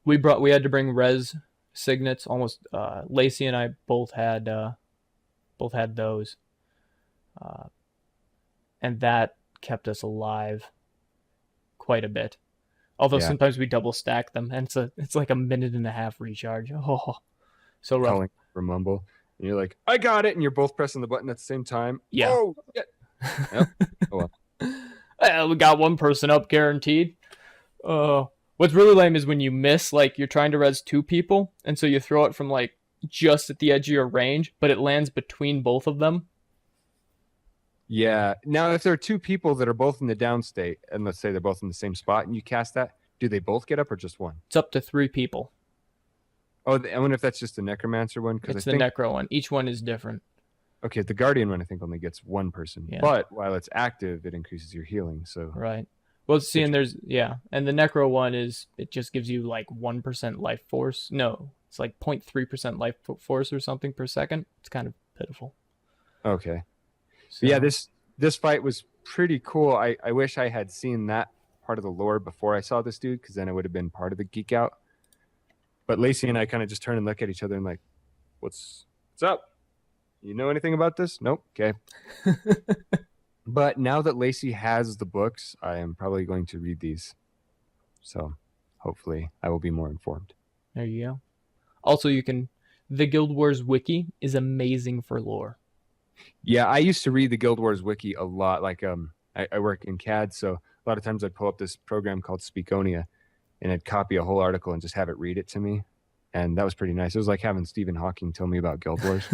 We had to bring res signets. Almost Lacey and I both had those. And that kept us alive quite a bit. Although sometimes we double stack them, and it's like a minute and a half recharge. Oh, so rough. Calling for Mumble. And you're like, I got it, and you're both pressing the button at the same time. Yeah. Oh, shit. Yep. Oh, well. We got one person up guaranteed. What's really lame is when you miss, like you're trying to res 2 people, and so you throw it from like just at the edge of your range, but it lands between both of them. Yeah. Now, if there are 2 people that are both in the down state, and let's say they're both in the same spot, and you cast that, do they both get up or just one? It's up to 3 people. Oh, I wonder if that's just the Necromancer one. It's the Necro one. Each one is different. Okay, the Guardian one I think only gets one person, Yeah, but while it's active, it increases your healing. So right. Well, see, good. and there's and the Necro one is it just gives you like 1% life force. No, it's like 0.3% life force or something per second. It's kind of pitiful. Okay, but yeah, So this fight was pretty cool. I wish I had seen that part of the lore before I saw this dude, because then it would have been part of the geek out. But Lacey and I kind of just turn and look at each other and like, what's up? You know anything about this? Nope. Okay. But now that Lacey has the books, I am probably going to read these. So hopefully I will be more informed. there you go. Also, you can. The Guild Wars wiki is amazing for lore. Yeah, I used to read the Guild Wars wiki a lot. Like I work in CAD, so a lot of times I'd pull up this program called Speakonia and I'd copy a whole article and just have it read it to me. And that was pretty nice. It was like having Stephen Hawking tell me about Guild Wars.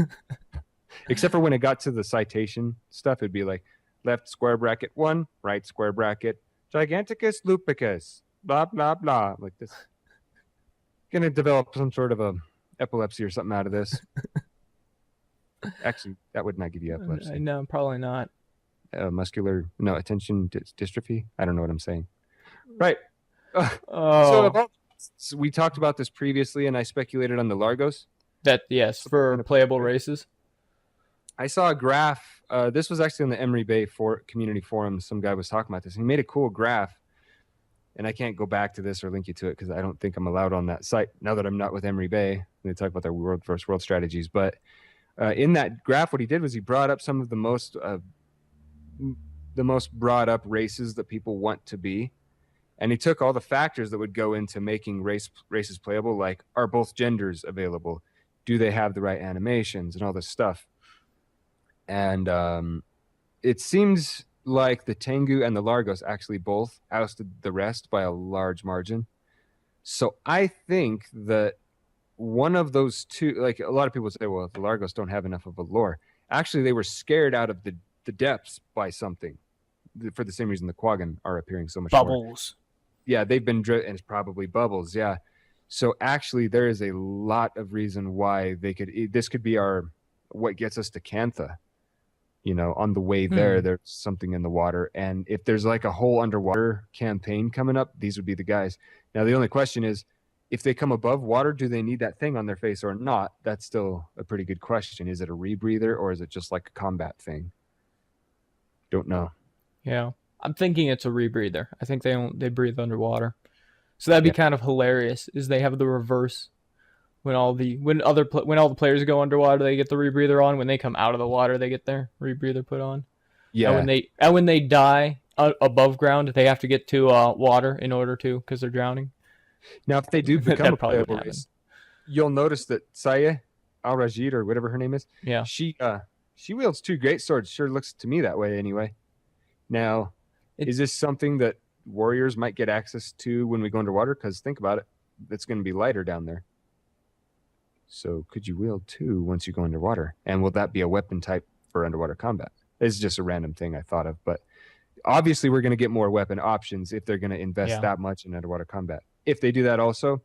Except for when it got to the citation stuff, it'd be like left square bracket 1, right square bracket, Giganticus lupicus, blah, blah, blah. Like this. Gonna develop some sort of a epilepsy or something out of this. Actually, that would not give you epilepsy. No, probably not. Attention dystrophy. I don't know what I'm saying. Right. Oh, So we talked about this previously, and I speculated on the Largos. yes, for playable races. I saw a graph. This was actually on the Emery Bay community forum. Some guy was talking about this. He made a cool graph, and I can't go back to this or link you to it because I don't think I'm allowed on that site now that I'm not with Emery Bay. They talk about their world versus world strategies. But in that graph, what he did was he brought up some of the most brought up races that people want to be. And he took all the factors that would go into making races playable, like are both genders available? Do they have the right animations and all this stuff? And it seems like the Tengu and the Largos actually both ousted the rest by a large margin. So I think that one of those two, like a lot of people say, well, the Largos don't have enough of a lore. Actually, they were scared out of the depths by something. For the same reason the Quaggan are appearing so much Bubbles. more. Yeah, they've been driven, and it's probably bubbles. Yeah. So actually, there is a lot of reason why this could be what gets us to Cantha. On the way there, there's something in the water. And if there's like a whole underwater campaign coming up, these would be the guys. Now, the only question is, if they come above water, do they need that thing on their face or not? That's still a pretty good question. Is it a rebreather or is it just like a combat thing? Don't know. Yeah. I'm thinking it's a rebreather. I think they breathe underwater. So that'd be kind of hilarious. Is they have the reverse when all the players go underwater, they get the rebreather on. When they come out of the water, they get their rebreather put on. Yeah. And when they die above ground, they have to get to water in order to, because they're drowning. Now, if they do become a playable race, you'll notice that Saya Al-Rajid, or whatever her name is, yeah, she wields 2 great swords. Sure looks to me that way anyway. Now, is this something that warriors might get access to when we go underwater? Because think about it, it's going to be lighter down there. So could you wield 2 once you go underwater? And will that be a weapon type for underwater combat? It's just a random thing I thought of. But obviously, we're going to get more weapon options if they're going to invest that much in underwater combat. If they do that also,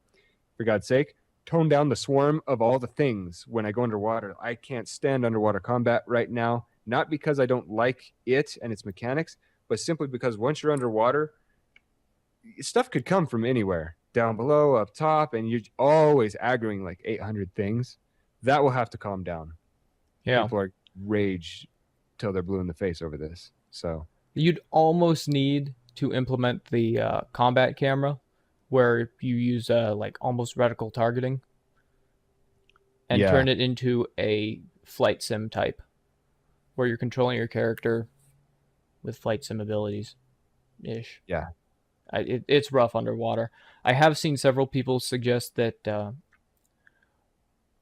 for God's sake, tone down the swarm of all the things when I go underwater. I can't stand underwater combat right now, not because I don't like it and its mechanics, but simply because once you're underwater, stuff could come from anywhere, down below, up top, and you're always aggroing like 800 things. That will have to calm down. Yeah. People are rage till they're blue in the face over this. So you'd almost need to implement the combat camera where you use like almost reticle targeting and turn it into a flight sim type where you're controlling your character with flight sim abilities ish. Yeah. It's rough underwater. I have seen several people suggest that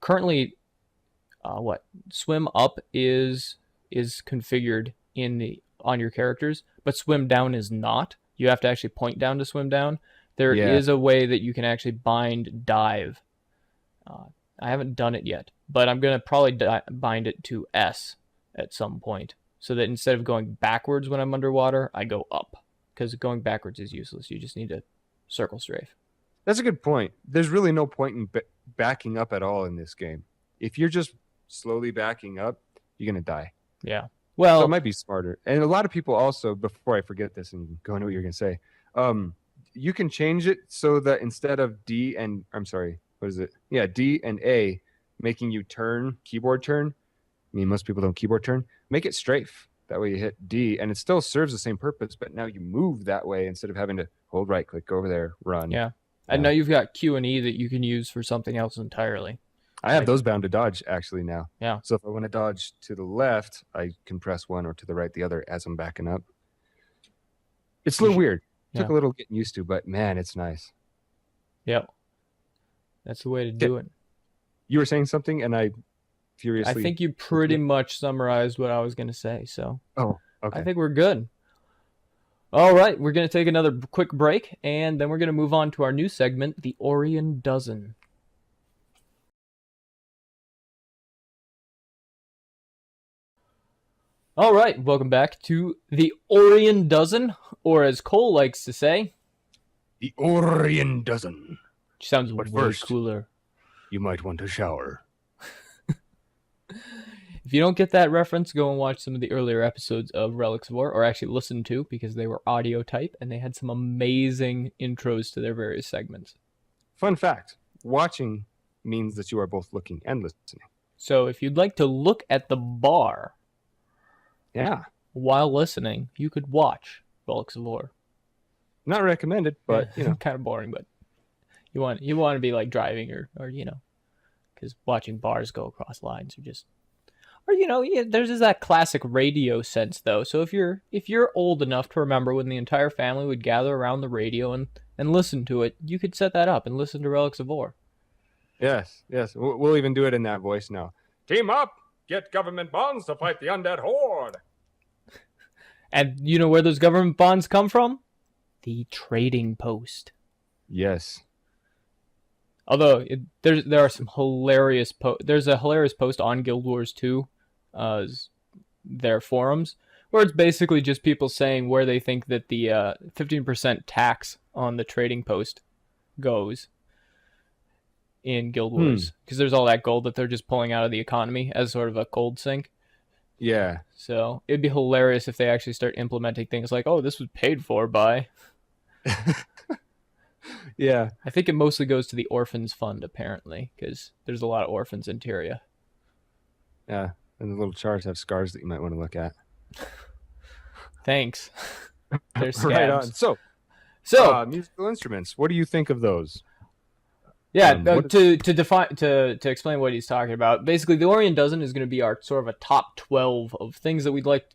currently swim up is configured on your characters, but swim down is not. You have to actually point down to swim down. There is a way that you can actually bind dive. I haven't done it yet, but I'm going to probably bind it to S at some point so that instead of going backwards when I'm underwater, I go up, because going backwards is useless. You just need to circle strafe. That's a good point. There's really no point in backing up at all in this game. If you're just slowly backing up, you're gonna die. Yeah. So it Well, might be smarter. And a lot of people also, before I forget this and go into what you're gonna say, um, you can change it so that instead of D and I'm sorry, what is it? Yeah, D and A making you turn, keyboard turn. I mean, most people don't keyboard turn. Make it strafe. That way you hit D and it still serves the same purpose, but now you move that way instead of having to hold right click, go over there, run. yeah. And Yeah. now you've got Q and E that you can use for something else entirely. I have Like, those bound to dodge actually now. yeah. So if I want to dodge to the left, I can press one, or to the right, the other as I'm backing up. It's a little weird. Took Yeah. a little getting used to, but man, it's nice. Yep. That's the way to do it. You were saying something, and I I furiously. think you pretty much summarized what I was going to say. So Oh, I okay. think we're good. All right. We're going to take another quick break, and then we're going to move on to our new segment, the Orion Dozen. All right. Welcome back to the Orion Dozen, or as Cole likes to say, The Orion Dozen. which sounds But way first- cooler. You might want to shower. If you don't get that reference, go and watch some of the earlier episodes of Relics of War, or actually listen to, because they were audio type and they had some amazing intros to their various segments. Fun fact: watching means that you are both looking and listening. So if you'd like to look at the bar Yeah, while listening, you could watch Relics of War. not recommended, but Yeah, kind of boring, but you want to be like driving or because watching bars go across lines or just. Or there's just that classic radio sense though. So if you're old enough to remember when the entire family would gather around the radio and listen to it, you could set that up and listen to Relics of War. yes. We'll even do it in that voice now. Team up! Get government bonds to fight the undead horde. And you know where those government bonds come from? The trading post. Yes. Although there are some hilarious there's a hilarious post on Guild Wars 2, their forums, where it's basically just people saying where they think that the 15% tax on the trading post goes in Guild Wars, because there's all that gold that they're just pulling out of the economy as sort of a gold sink. Yeah. So it'd be hilarious if they actually start implementing things like, oh, this was paid for by. Yeah. I think it mostly goes to the orphans fund, apparently, because there's a lot of orphans in Tyria. Yeah. And the little charts have scars that you might want to look at. Thanks. They're scams. Right on. So musical instruments. What do you think of those? Yeah, what to explain what he's talking about. Basically, the Orion Dozen is going to be our sort of a top 12 of things that we'd like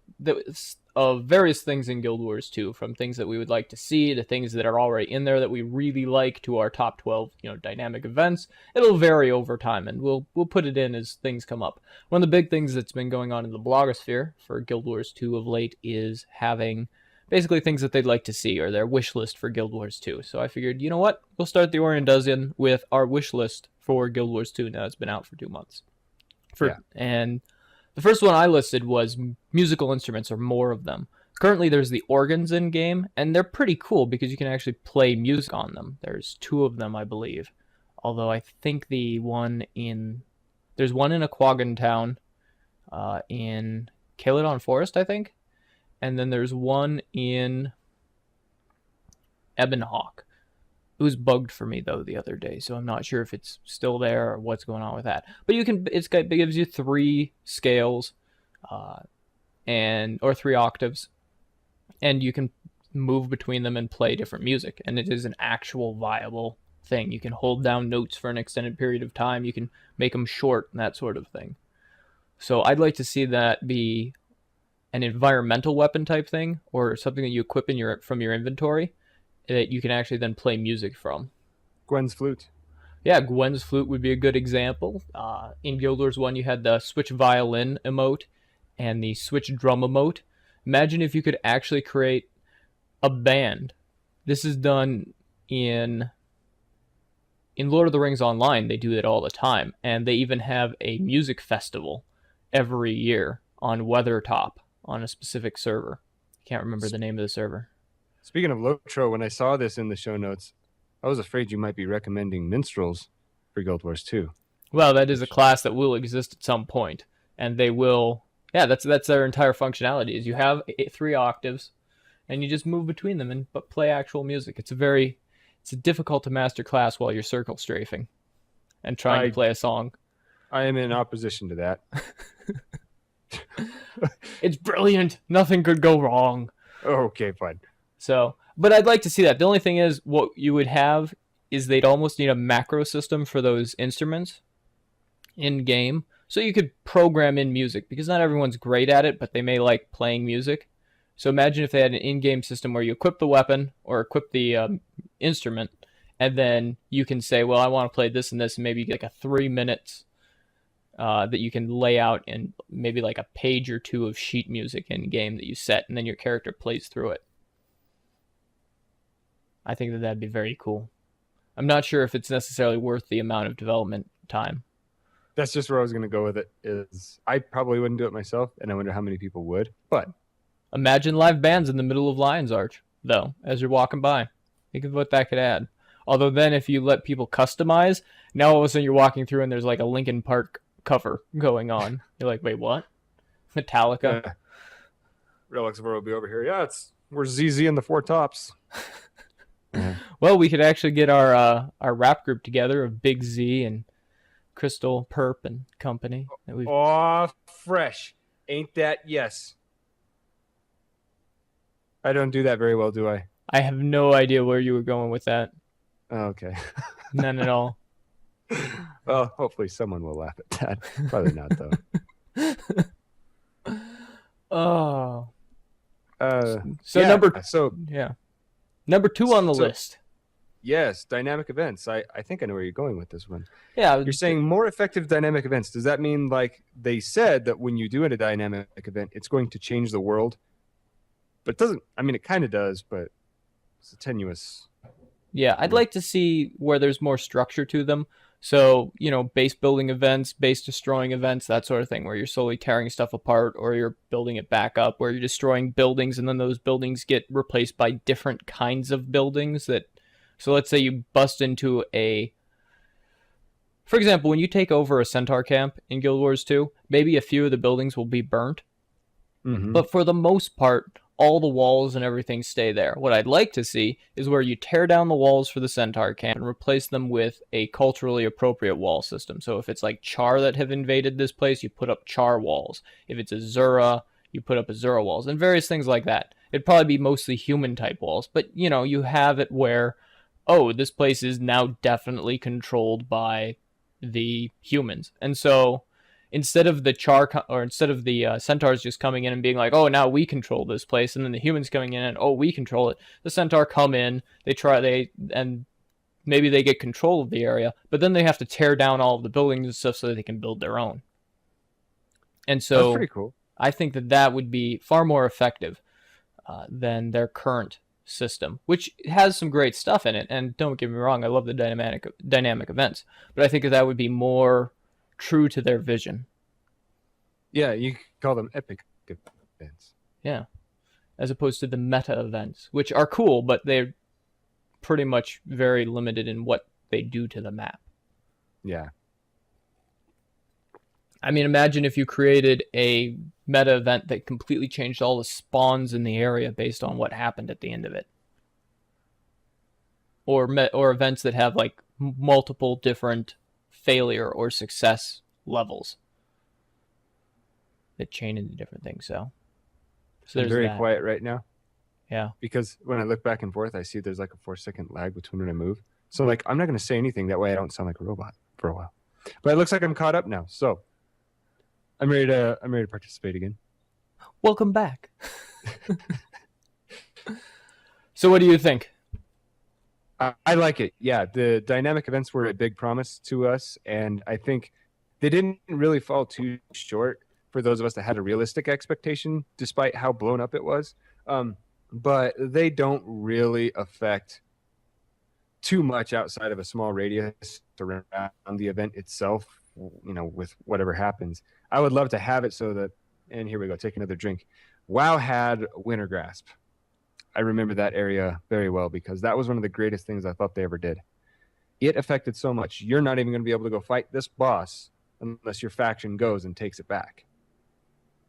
of various things in Guild Wars 2, from things that we would like to see to things that are already in there that we really like, to our top 12, dynamic events. It'll vary over time, and we'll put it in as things come up. One of the big things that's been going on in the blogosphere for Guild Wars 2 of late is having basically things that they'd like to see, or their wish list for Guild Wars 2. So I figured, you know what? We'll start the Orion Dozen with our wish list for Guild Wars 2. Now it's been out for 2 months. And the first one I listed was musical instruments, or more of them. Currently there's the organs in game, and they're pretty cool because you can actually play music on them. There's 2 of them, I believe. Although I think there's one in Aquagan Town, in Caledon Forest, I think. And then there's one in Ebonhawk. It was bugged for me though the other day, so I'm not sure if it's still there or what's going on with that. But it gives you 3 scales, or 3 octaves, and you can move between them and play different music. And it is an actual viable thing. You can hold down notes for an extended period of time. You can make them short and that sort of thing. So I'd like to see that be an environmental weapon type thing, or something that you equip from your inventory that you can actually then play music from. Gwen's flute. Yeah, Gwen's flute would be a good example. In Guild Wars 1, you had the switch violin emote and the switch drum emote. Imagine if you could actually create a band. This is done in Lord of the Rings Online. They do it all the time, and they even have a music festival every year on Weathertop on a specific server. I can't remember the name of the server. Speaking of Lotro, when I saw this in the show notes, I was afraid you might be recommending minstrels for Guild Wars 2. Well, that is a class that will exist at some point, and they will Yeah, that's their entire functionality. Is you have 3 octaves, and you just move between them and but play actual music. It's a difficult to master class while you're circle strafing and trying to I play a song. I am in opposition to that. It's brilliant. Nothing could go wrong. Okay, fine. So, but I'd like to see that. The only thing is, what you would have is they'd almost need a macro system for those instruments in game. So you could program in music because not everyone's great at it, but they may like playing music. So imagine if they had an in-game system where you equip the weapon or equip the instrument, and then you can say, "Well, I want to play this and this," and maybe you get like a 3 minutes that you can lay out in maybe like a page or two of sheet music in game that you set, and then your character plays through it. I think that that'd be very cool. I'm not sure if it's necessarily worth the amount of development time. That's just where I was going to go with it. Is I probably wouldn't do it myself, and I wonder how many people would. But Imagine live bands in the middle of Lion's Arch, though, as you're walking by. Think of what that could add. Although then if you let people customize, now all of a sudden you're walking through and there's like a Linkin Park cover going on. You're like, wait, what? Metallica? Relics of War will be over here. Yeah, we're ZZ and the Four Tops. Yeah. Well, we could actually get our rap group together of Big Z and Crystal Perp and company. Oh, fresh. Ain't that yes? I don't do that very well, do I? I have no idea where you were going with that. Oh, okay. None at all. Well, hopefully someone will laugh at that. Probably not, though. Oh. So yeah, number 2 on the list. Yes, dynamic events. I think I know where you're going with this one. Yeah. You're saying more effective dynamic events. Does that mean like they said that when you do a dynamic event, it's going to change the world? But it doesn't. I mean, it kind of does, but it's tenuous. Yeah, I'd like to see where there's more structure to them. So, base building events, base destroying events, that sort of thing, where you're slowly tearing stuff apart or you're building it back up, where you're destroying buildings and then those buildings get replaced by different kinds of buildings that. So let's say you bust into for example, when you take over a centaur camp in Guild Wars 2, maybe a few of the buildings will be burnt. Mm-hmm. But for the most part, all the walls and everything stay there. What I'd like to see is where you tear down the walls for the centaur camp and replace them with a culturally appropriate wall system. So if it's like Char that have invaded this place, you put up Char walls. If it's Azura, you put up Azura walls and various things like that. It'd probably be mostly human type walls, but you have it where, oh, this place is now definitely controlled by the humans. And so instead of the centaurs just coming in and being like, oh, now we control this place, and then the humans coming in and, oh, we control it, the centaur come in, and maybe they get control of the area, but then they have to tear down all of the buildings and stuff so that they can build their own. And so that's pretty cool. I think that would be far more effective than their current system, which has some great stuff in it. And don't get me wrong, I love the dynamic events, but I think that would be more true to their vision. Yeah, you could call them epic events. Yeah, as opposed to the meta events, which are cool, but they're pretty much very limited in what they do to the map. Yeah. I mean, imagine if you created a meta event that completely changed all the spawns in the area based on what happened at the end of it. Or events that have like multiple different failure or success levels that chain into different things. So I'm very quiet right now. Yeah. Because when I look back and forth, I see there's like a 4-second lag between when I move. So like, I'm not going to say anything. That way I don't sound like a robot for a while. But it looks like I'm caught up now. So I'm ready to participate again. Welcome back. So what do you think? I like it. Yeah, the dynamic events were a big promise to us, and I think they didn't really fall too short for those of us that had a realistic expectation, despite how blown up it was. But they don't really affect too much outside of a small radius around the event itself, with whatever happens. I would love to have it so that, and here we go, take another drink. WoW had Winter Grasp. I remember that area very well because that was one of the greatest things I thought they ever did. It affected so much. You're not even going to be able to go fight this boss unless your faction goes and takes it back.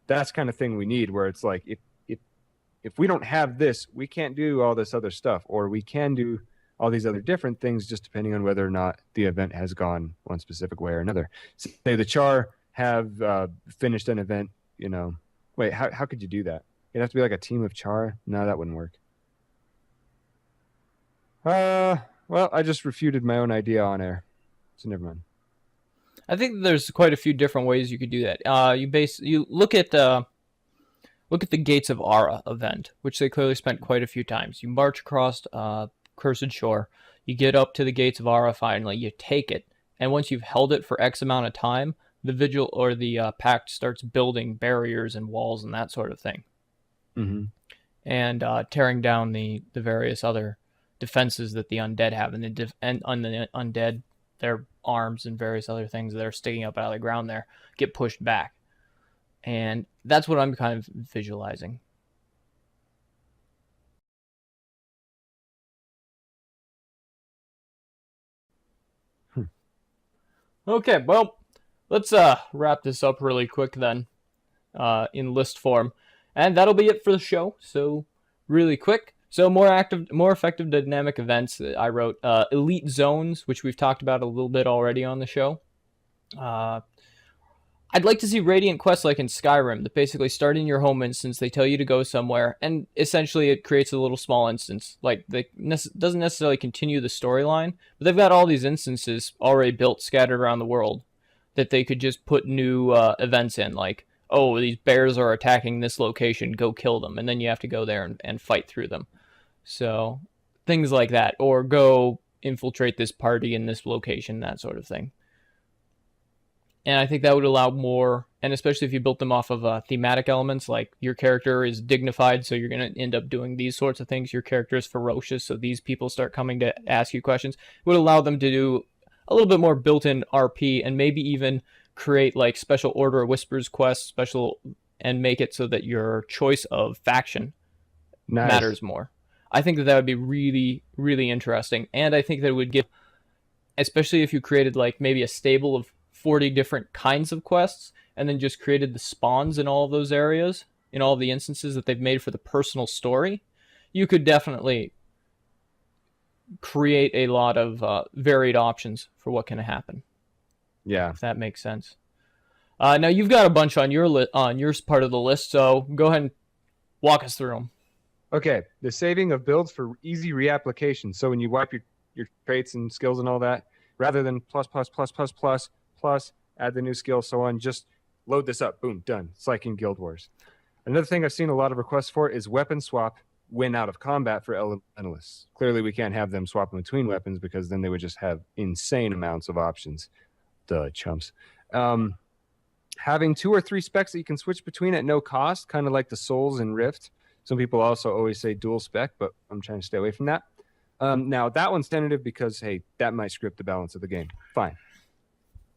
that's kind of thing we need, where it's like if we don't have this, we can't do all this other stuff, or we can do all these other different things just depending on whether or not the event has gone one specific way or another. Say the Char have finished an event, wait, how could you do that? It'd have to be like a team of Char. No, that wouldn't work. Well, I just refuted my own idea on air, so never mind. I think there's quite a few different ways you could do that. You look at the Gates of Ara event, which they clearly spent quite a few times. You march across Cursed Shore, you get up to the Gates of Ara finally, you take it, and once you've held it for X amount of time, the Vigil or the Pact starts building barriers and walls and that sort of thing. Mm-hmm. And tearing down the various other defenses that the undead have. And the undead, their arms and various other things that are sticking up out of the ground there get pushed back. And that's what I'm kind of visualizing. Okay, well, let's wrap this up really quick then, in list form. And that'll be it for the show. So, really quick. So, more effective dynamic events. I wrote elite zones, which we've talked about a little bit already on the show. I'd like to see Radiant quests like in Skyrim that basically start in your home instance. They tell you to go somewhere, and essentially it creates a little small instance. Like, doesn't necessarily continue the storyline, but they've got all these instances already built, scattered around the world, that they could just put new events in. Like, oh, these bears are attacking this location, go kill them, and then you have to go there and fight through them. So, things like that. Or go infiltrate this party in this location, that sort of thing. And I think that would allow more, and especially if you built them off of thematic elements, like your character is dignified, so you're going to end up doing these sorts of things. Your character is ferocious, so these people start coming to ask you questions. It would allow them to do a little bit more built-in RP, and maybe even create like special Order of Whispers quests, and make it so that your choice of faction matters more. I think that would be really, really interesting, and I think that it would give, especially if you created like maybe a stable of 40 different kinds of quests, and then just created the spawns in all of those areas, in all of the instances that they've made for the personal story, you could definitely create a lot of varied options for what can happen. Yeah, if that makes sense. Now you've got a bunch on your part of the list, so go ahead and walk us through them. Okay, the saving of builds for easy reapplication. So when you wipe your traits and skills and all that, rather than plus, add the new skill, so on, just load this up, boom, done. It's like in Guild Wars. Another thing I've seen a lot of requests for is weapon swap when out of combat for elementalists. Clearly we can't have them swapping between weapons, because then they would just have insane amounts of options. Duh, chumps. Having 2 or 3 specs that you can switch between at no cost, kind of like the Souls and Rift. Some people also always say dual spec, but I'm trying to stay away from that. Now that one's tentative because, hey, that might script the balance of the game. Fine.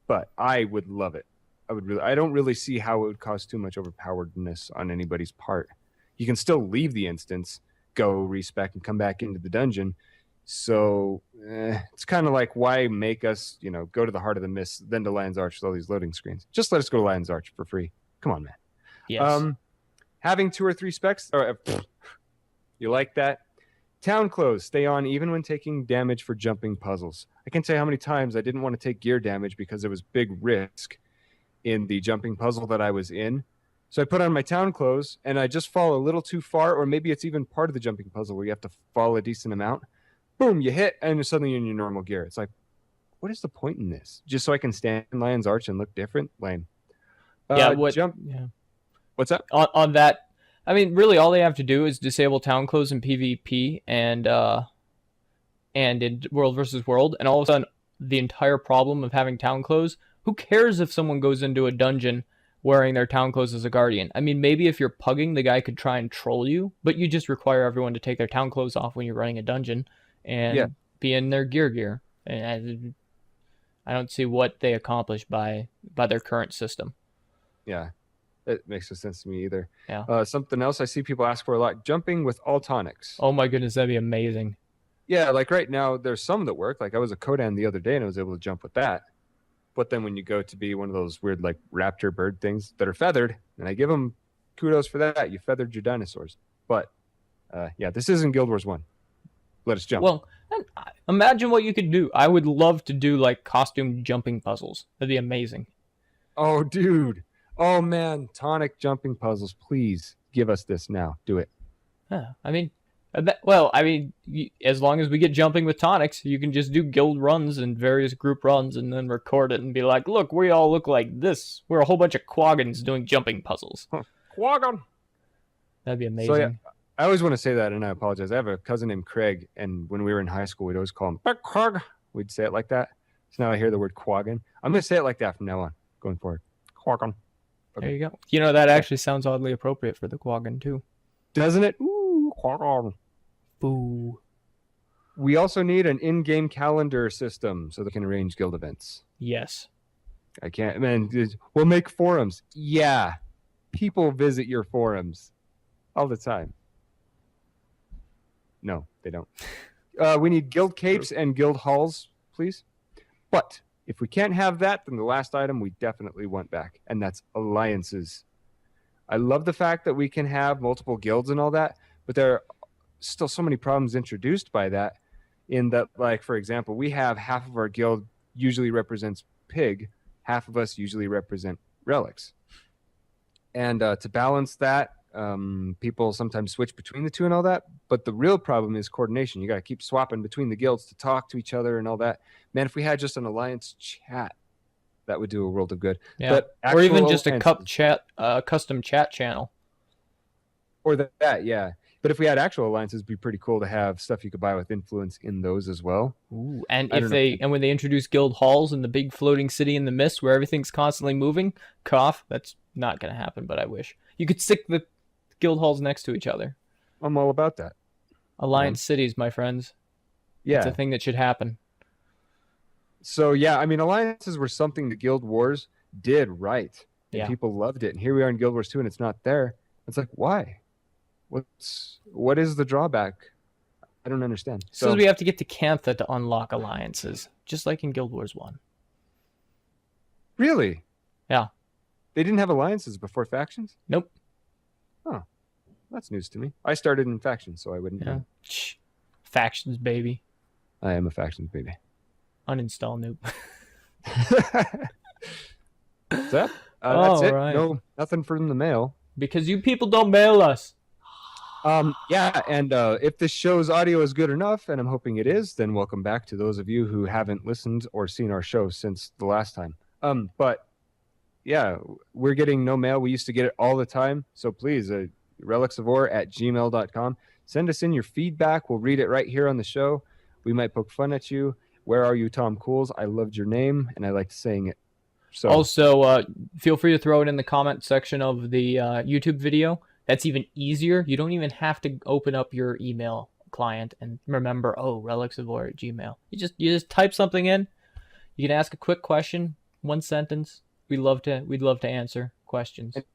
But I would love it. I don't really see how it would cause too much overpoweredness on anybody's part. You can still leave the instance, go respec, and come back into the dungeon. So it's kind of like, why make us, go to the Heart of the Mist, then to Lion's Arch with all these loading screens? Just let us go to Lion's Arch for free. Come on, man. Yes. Having 2 or 3 specs, you like that? Town clothes stay on even when taking damage for jumping puzzles. I can't tell you how many times I didn't want to take gear damage because there was big risk in the jumping puzzle that I was in. So I put on my town clothes, and I just fall a little too far, or maybe it's even part of the jumping puzzle where you have to fall a decent amount. Boom, you hit, and suddenly you're in your normal gear. It's like, what is the point in this? Just so I can stand in Lion's Arch and look different? Lame. Yeah, What's up? On that, I mean, really, all they have to do is disable town clothes in PvP and in World versus World, and all of a sudden, the entire problem of having town clothes. Who cares if someone goes into a dungeon wearing their town clothes as a guardian? I mean, maybe if you're pugging, the guy could try and troll you, but you just require everyone to take their town clothes off when you're running a dungeon and be in their gear. And I don't see what they accomplish by their current system. Yeah. It makes no sense to me either. Yeah. Something else I see people ask for a lot: jumping with all tonics. Oh my goodness, that'd be amazing. Yeah, like right now, there's some that work. Like I was a Kodan the other day, and I was able to jump with that. But then when you go to be one of those weird like raptor bird things that are feathered, and I give them kudos for that. You feathered your dinosaurs. But yeah, this isn't Guild Wars 1. Let us jump. Well, imagine what you could do. I would love to do like costume jumping puzzles. That'd be amazing. Oh, dude. Oh, man. Tonic jumping puzzles. Please give us this now. Do it. Yeah, I mean, well, I mean, as long as we get jumping with tonics, you can just do guild runs and various group runs and then record it and be like, look, we all look like this. We're a whole bunch of quaggins doing jumping puzzles. Quaggon. That'd be amazing. So, yeah, I always want to say that, and I apologize. I have a cousin named Craig, and when we were in high school, we'd always call him Craig. We'd say it like that. So now I hear the word quaggin. I'm going to say it like that from now on, going forward. Quaggin. Okay. There you go. You know, that actually sounds oddly appropriate for the quaggin, too. Doesn't it? Ooh, quaggin. Boo. We also need an in-game calendar system so they can arrange guild events. Yes. I can't, man. We'll make forums. Yeah. People visit your forums all the time. No, they don't. We need guild capes and guild halls, please. But if we can't have that, then the last item we definitely want back, and that's alliances. I love the fact that we can have multiple guilds and all that, but there are still so many problems introduced by that, in that, like, for example, we have half of our guild usually represents pig, half of us usually represent relics. And to balance that, people sometimes switch between the two and all that, but the real problem is coordination. You got to keep swapping between the guilds to talk to each other and all that. Man, if we had just an alliance chat, that would do a world of good. Yeah. But or even just a custom chat channel. Or that, yeah. But if we had actual alliances, it'd be pretty cool to have stuff you could buy with influence in those as well. Ooh, and when they introduce guild halls in the big floating city in the mist where everything's constantly moving, cough, that's not going to happen, but I wish. You could stick the guild halls next to each other. I'm all about that. Alliance cities, my friends. Yeah. It's a thing that should happen. So, yeah, I mean, alliances were something the Guild Wars did right. And yeah. People loved it. And here we are in Guild Wars 2 and it's not there. It's like, why? What is the drawback? I don't understand. So we have to get to Cantha to unlock alliances, just like in Guild Wars 1. Really? Yeah. They didn't have alliances before factions? Nope. Oh, that's news to me. I started in factions, so I wouldn't know. Factions, baby. I am a factions baby. Uninstall noob. That's it. Right. No, nothing from the mail. Because you people don't mail us. Yeah, and if this show's audio is good enough, and I'm hoping it is, then welcome back to those of you who haven't listened or seen our show since the last time. But yeah, we're getting no mail. We used to get it all the time. So please, relicsofwar@gmail.com. Send us in your feedback. We'll read it right here on the show. We might poke fun at you. Where are you, Tom Cools? I loved your name, and I liked saying it. So also, feel free to throw it in the comment section of the YouTube video. That's even easier. You don't even have to open up your email client and remember, relicsofwar@gmail. You just type something in. You can ask a quick question, one sentence. We'd love to answer questions. And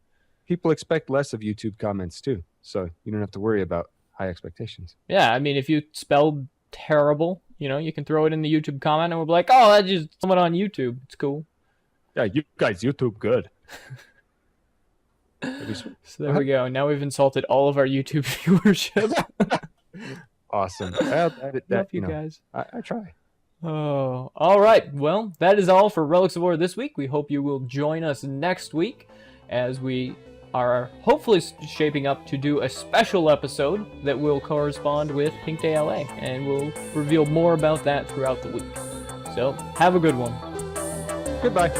people expect less of YouTube comments too, so you don't have to worry about high expectations. Yeah, I mean, if you spelled terrible, you can throw it in the YouTube comment, and we'll be like, "Oh, that's just someone on YouTube. It's cool." Yeah, you guys, YouTube good. So there we go. Now we've insulted all of our YouTube viewership. Awesome. Love you guys. I try. Oh, all right. Well, that is all for Relics of War this week. We hope you will join us next week as we are hopefully shaping up to do a special episode that will correspond with Pink Day LA, and we'll reveal more about that throughout the week. So, have a good one. Goodbye.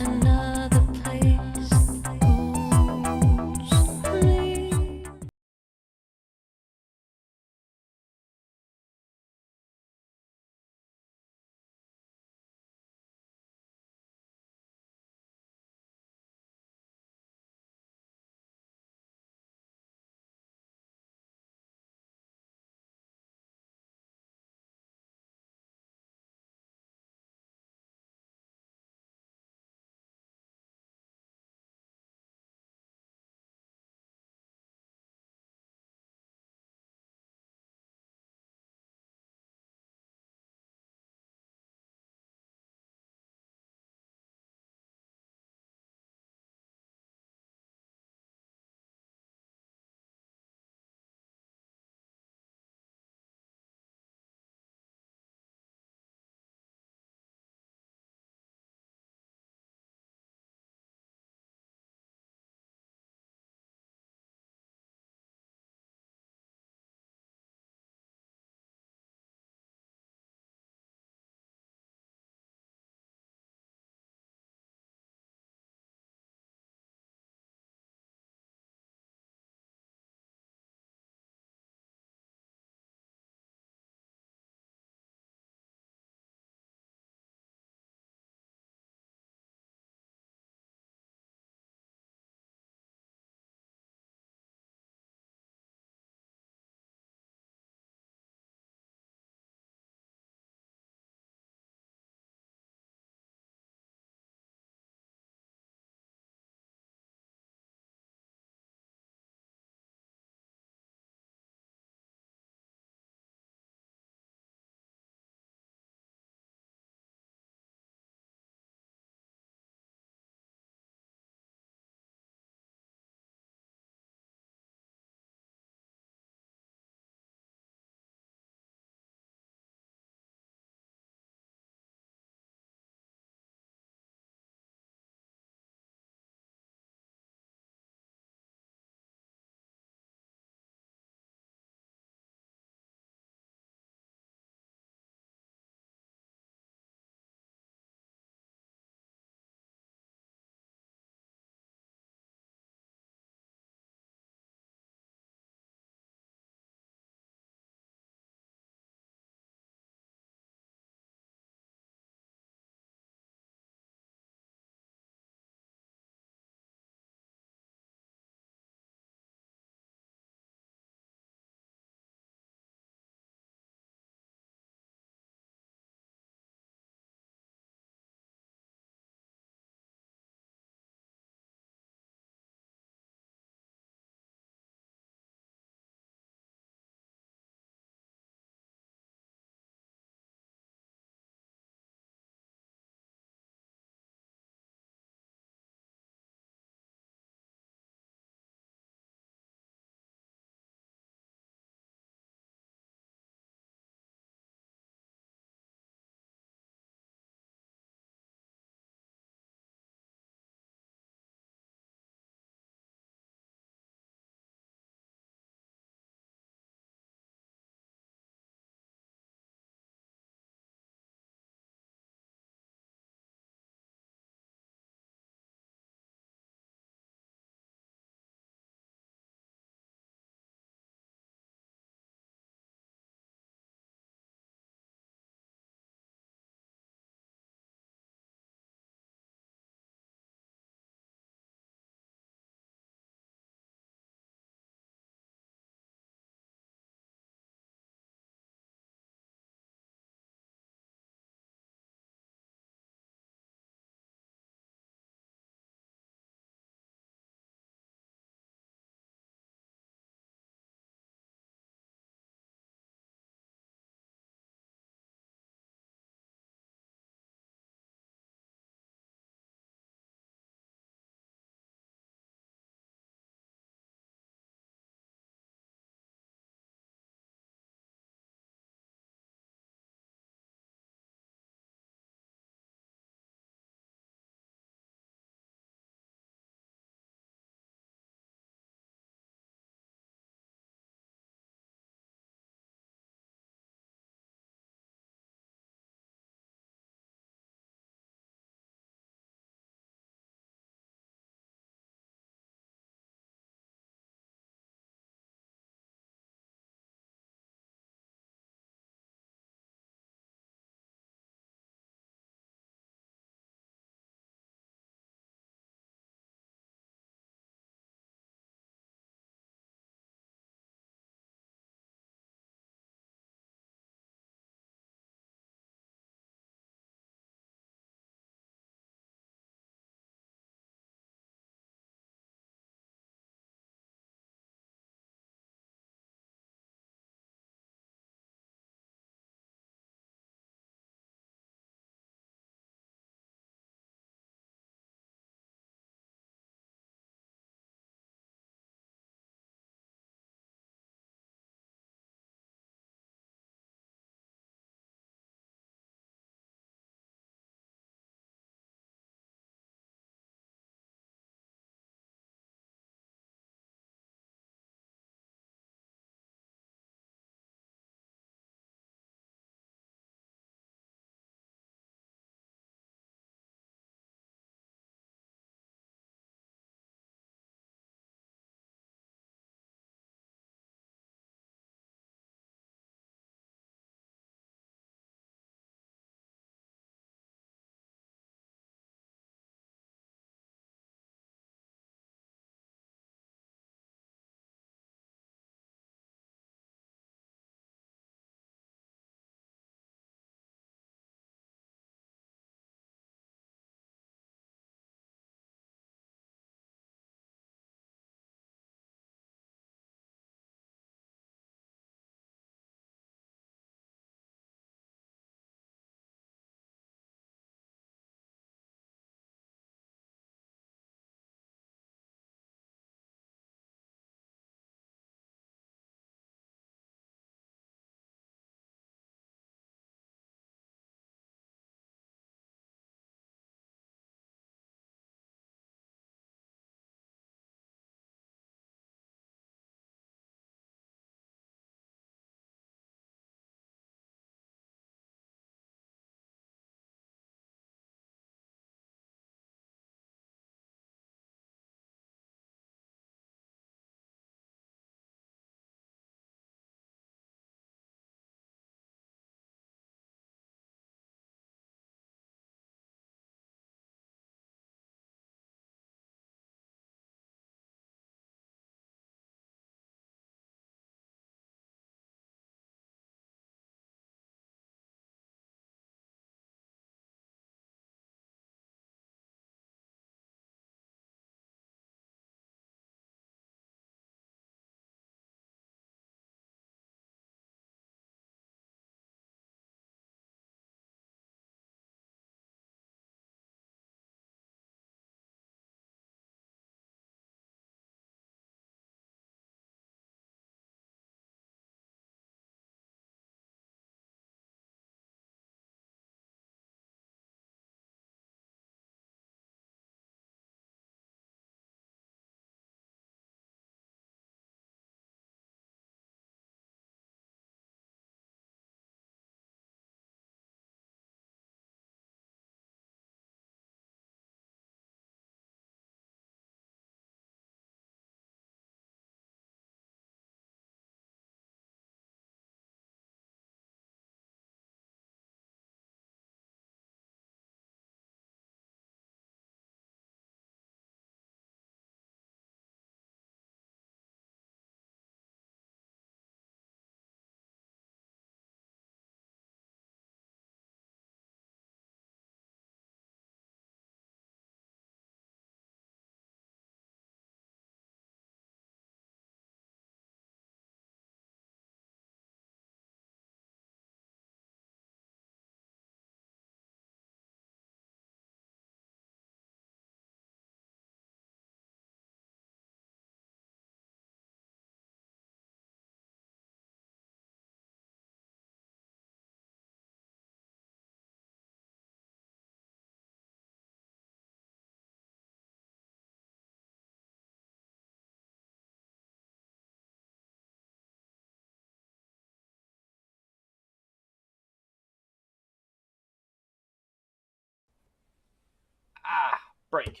Break.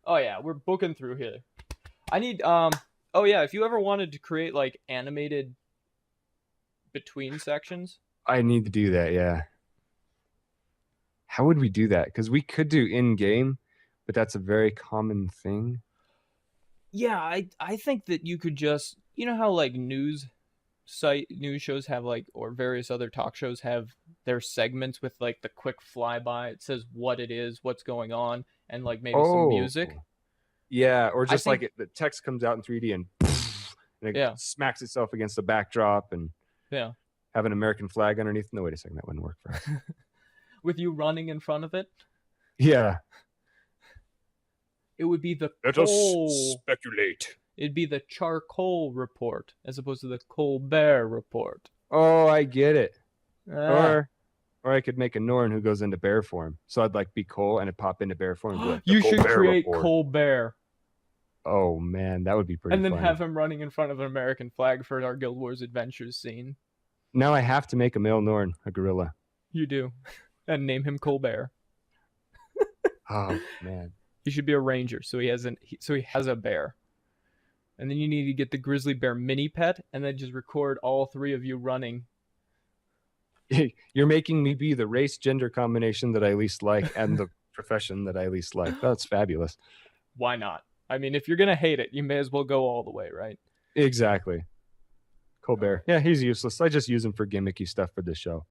Oh yeah, we're booking through here. I need oh yeah, if you ever wanted to create like animated between sections. I need to do that, yeah. How would we do that? Because we could do in game, but that's a very common thing. Yeah, I think that you could just, you know how like news shows have like, or various other talk shows have their segments with like the quick flyby. It says what it is, what's going on, and like maybe some Oh, music. yeah. Or I just like think the text comes out in 3D and it yeah, smacks itself against the backdrop and yeah. have an American flag underneath. No, wait a second, that wouldn't work for us. With you running in front of it, Yeah. it would be the Let us coal. speculate. It'd be the charcoal report as opposed to the Colbert report. Oh, I get it. Ah. Or I could make a Norn who goes into bear form. So I'd like be Cole and it'd pop into bear form and be like, the You should Colbert create report. Colbert. Oh man, that would be pretty And then funny. have him running in front of an American flag for our Guild Wars Adventures scene. Now I have to make a male Norn, a gorilla. You do. And name him Colbert. Oh man. He should be a ranger, so he has a bear. And then you need to get the grizzly bear mini pet, and then just record all three of you running. You're making me be the race gender combination that I least like and the profession that I least like. That's fabulous. Why not? I mean, if you're gonna hate it, you may as well go all the way, right? Exactly. Colbert. Yeah, he's useless. I just use him for gimmicky stuff for this show.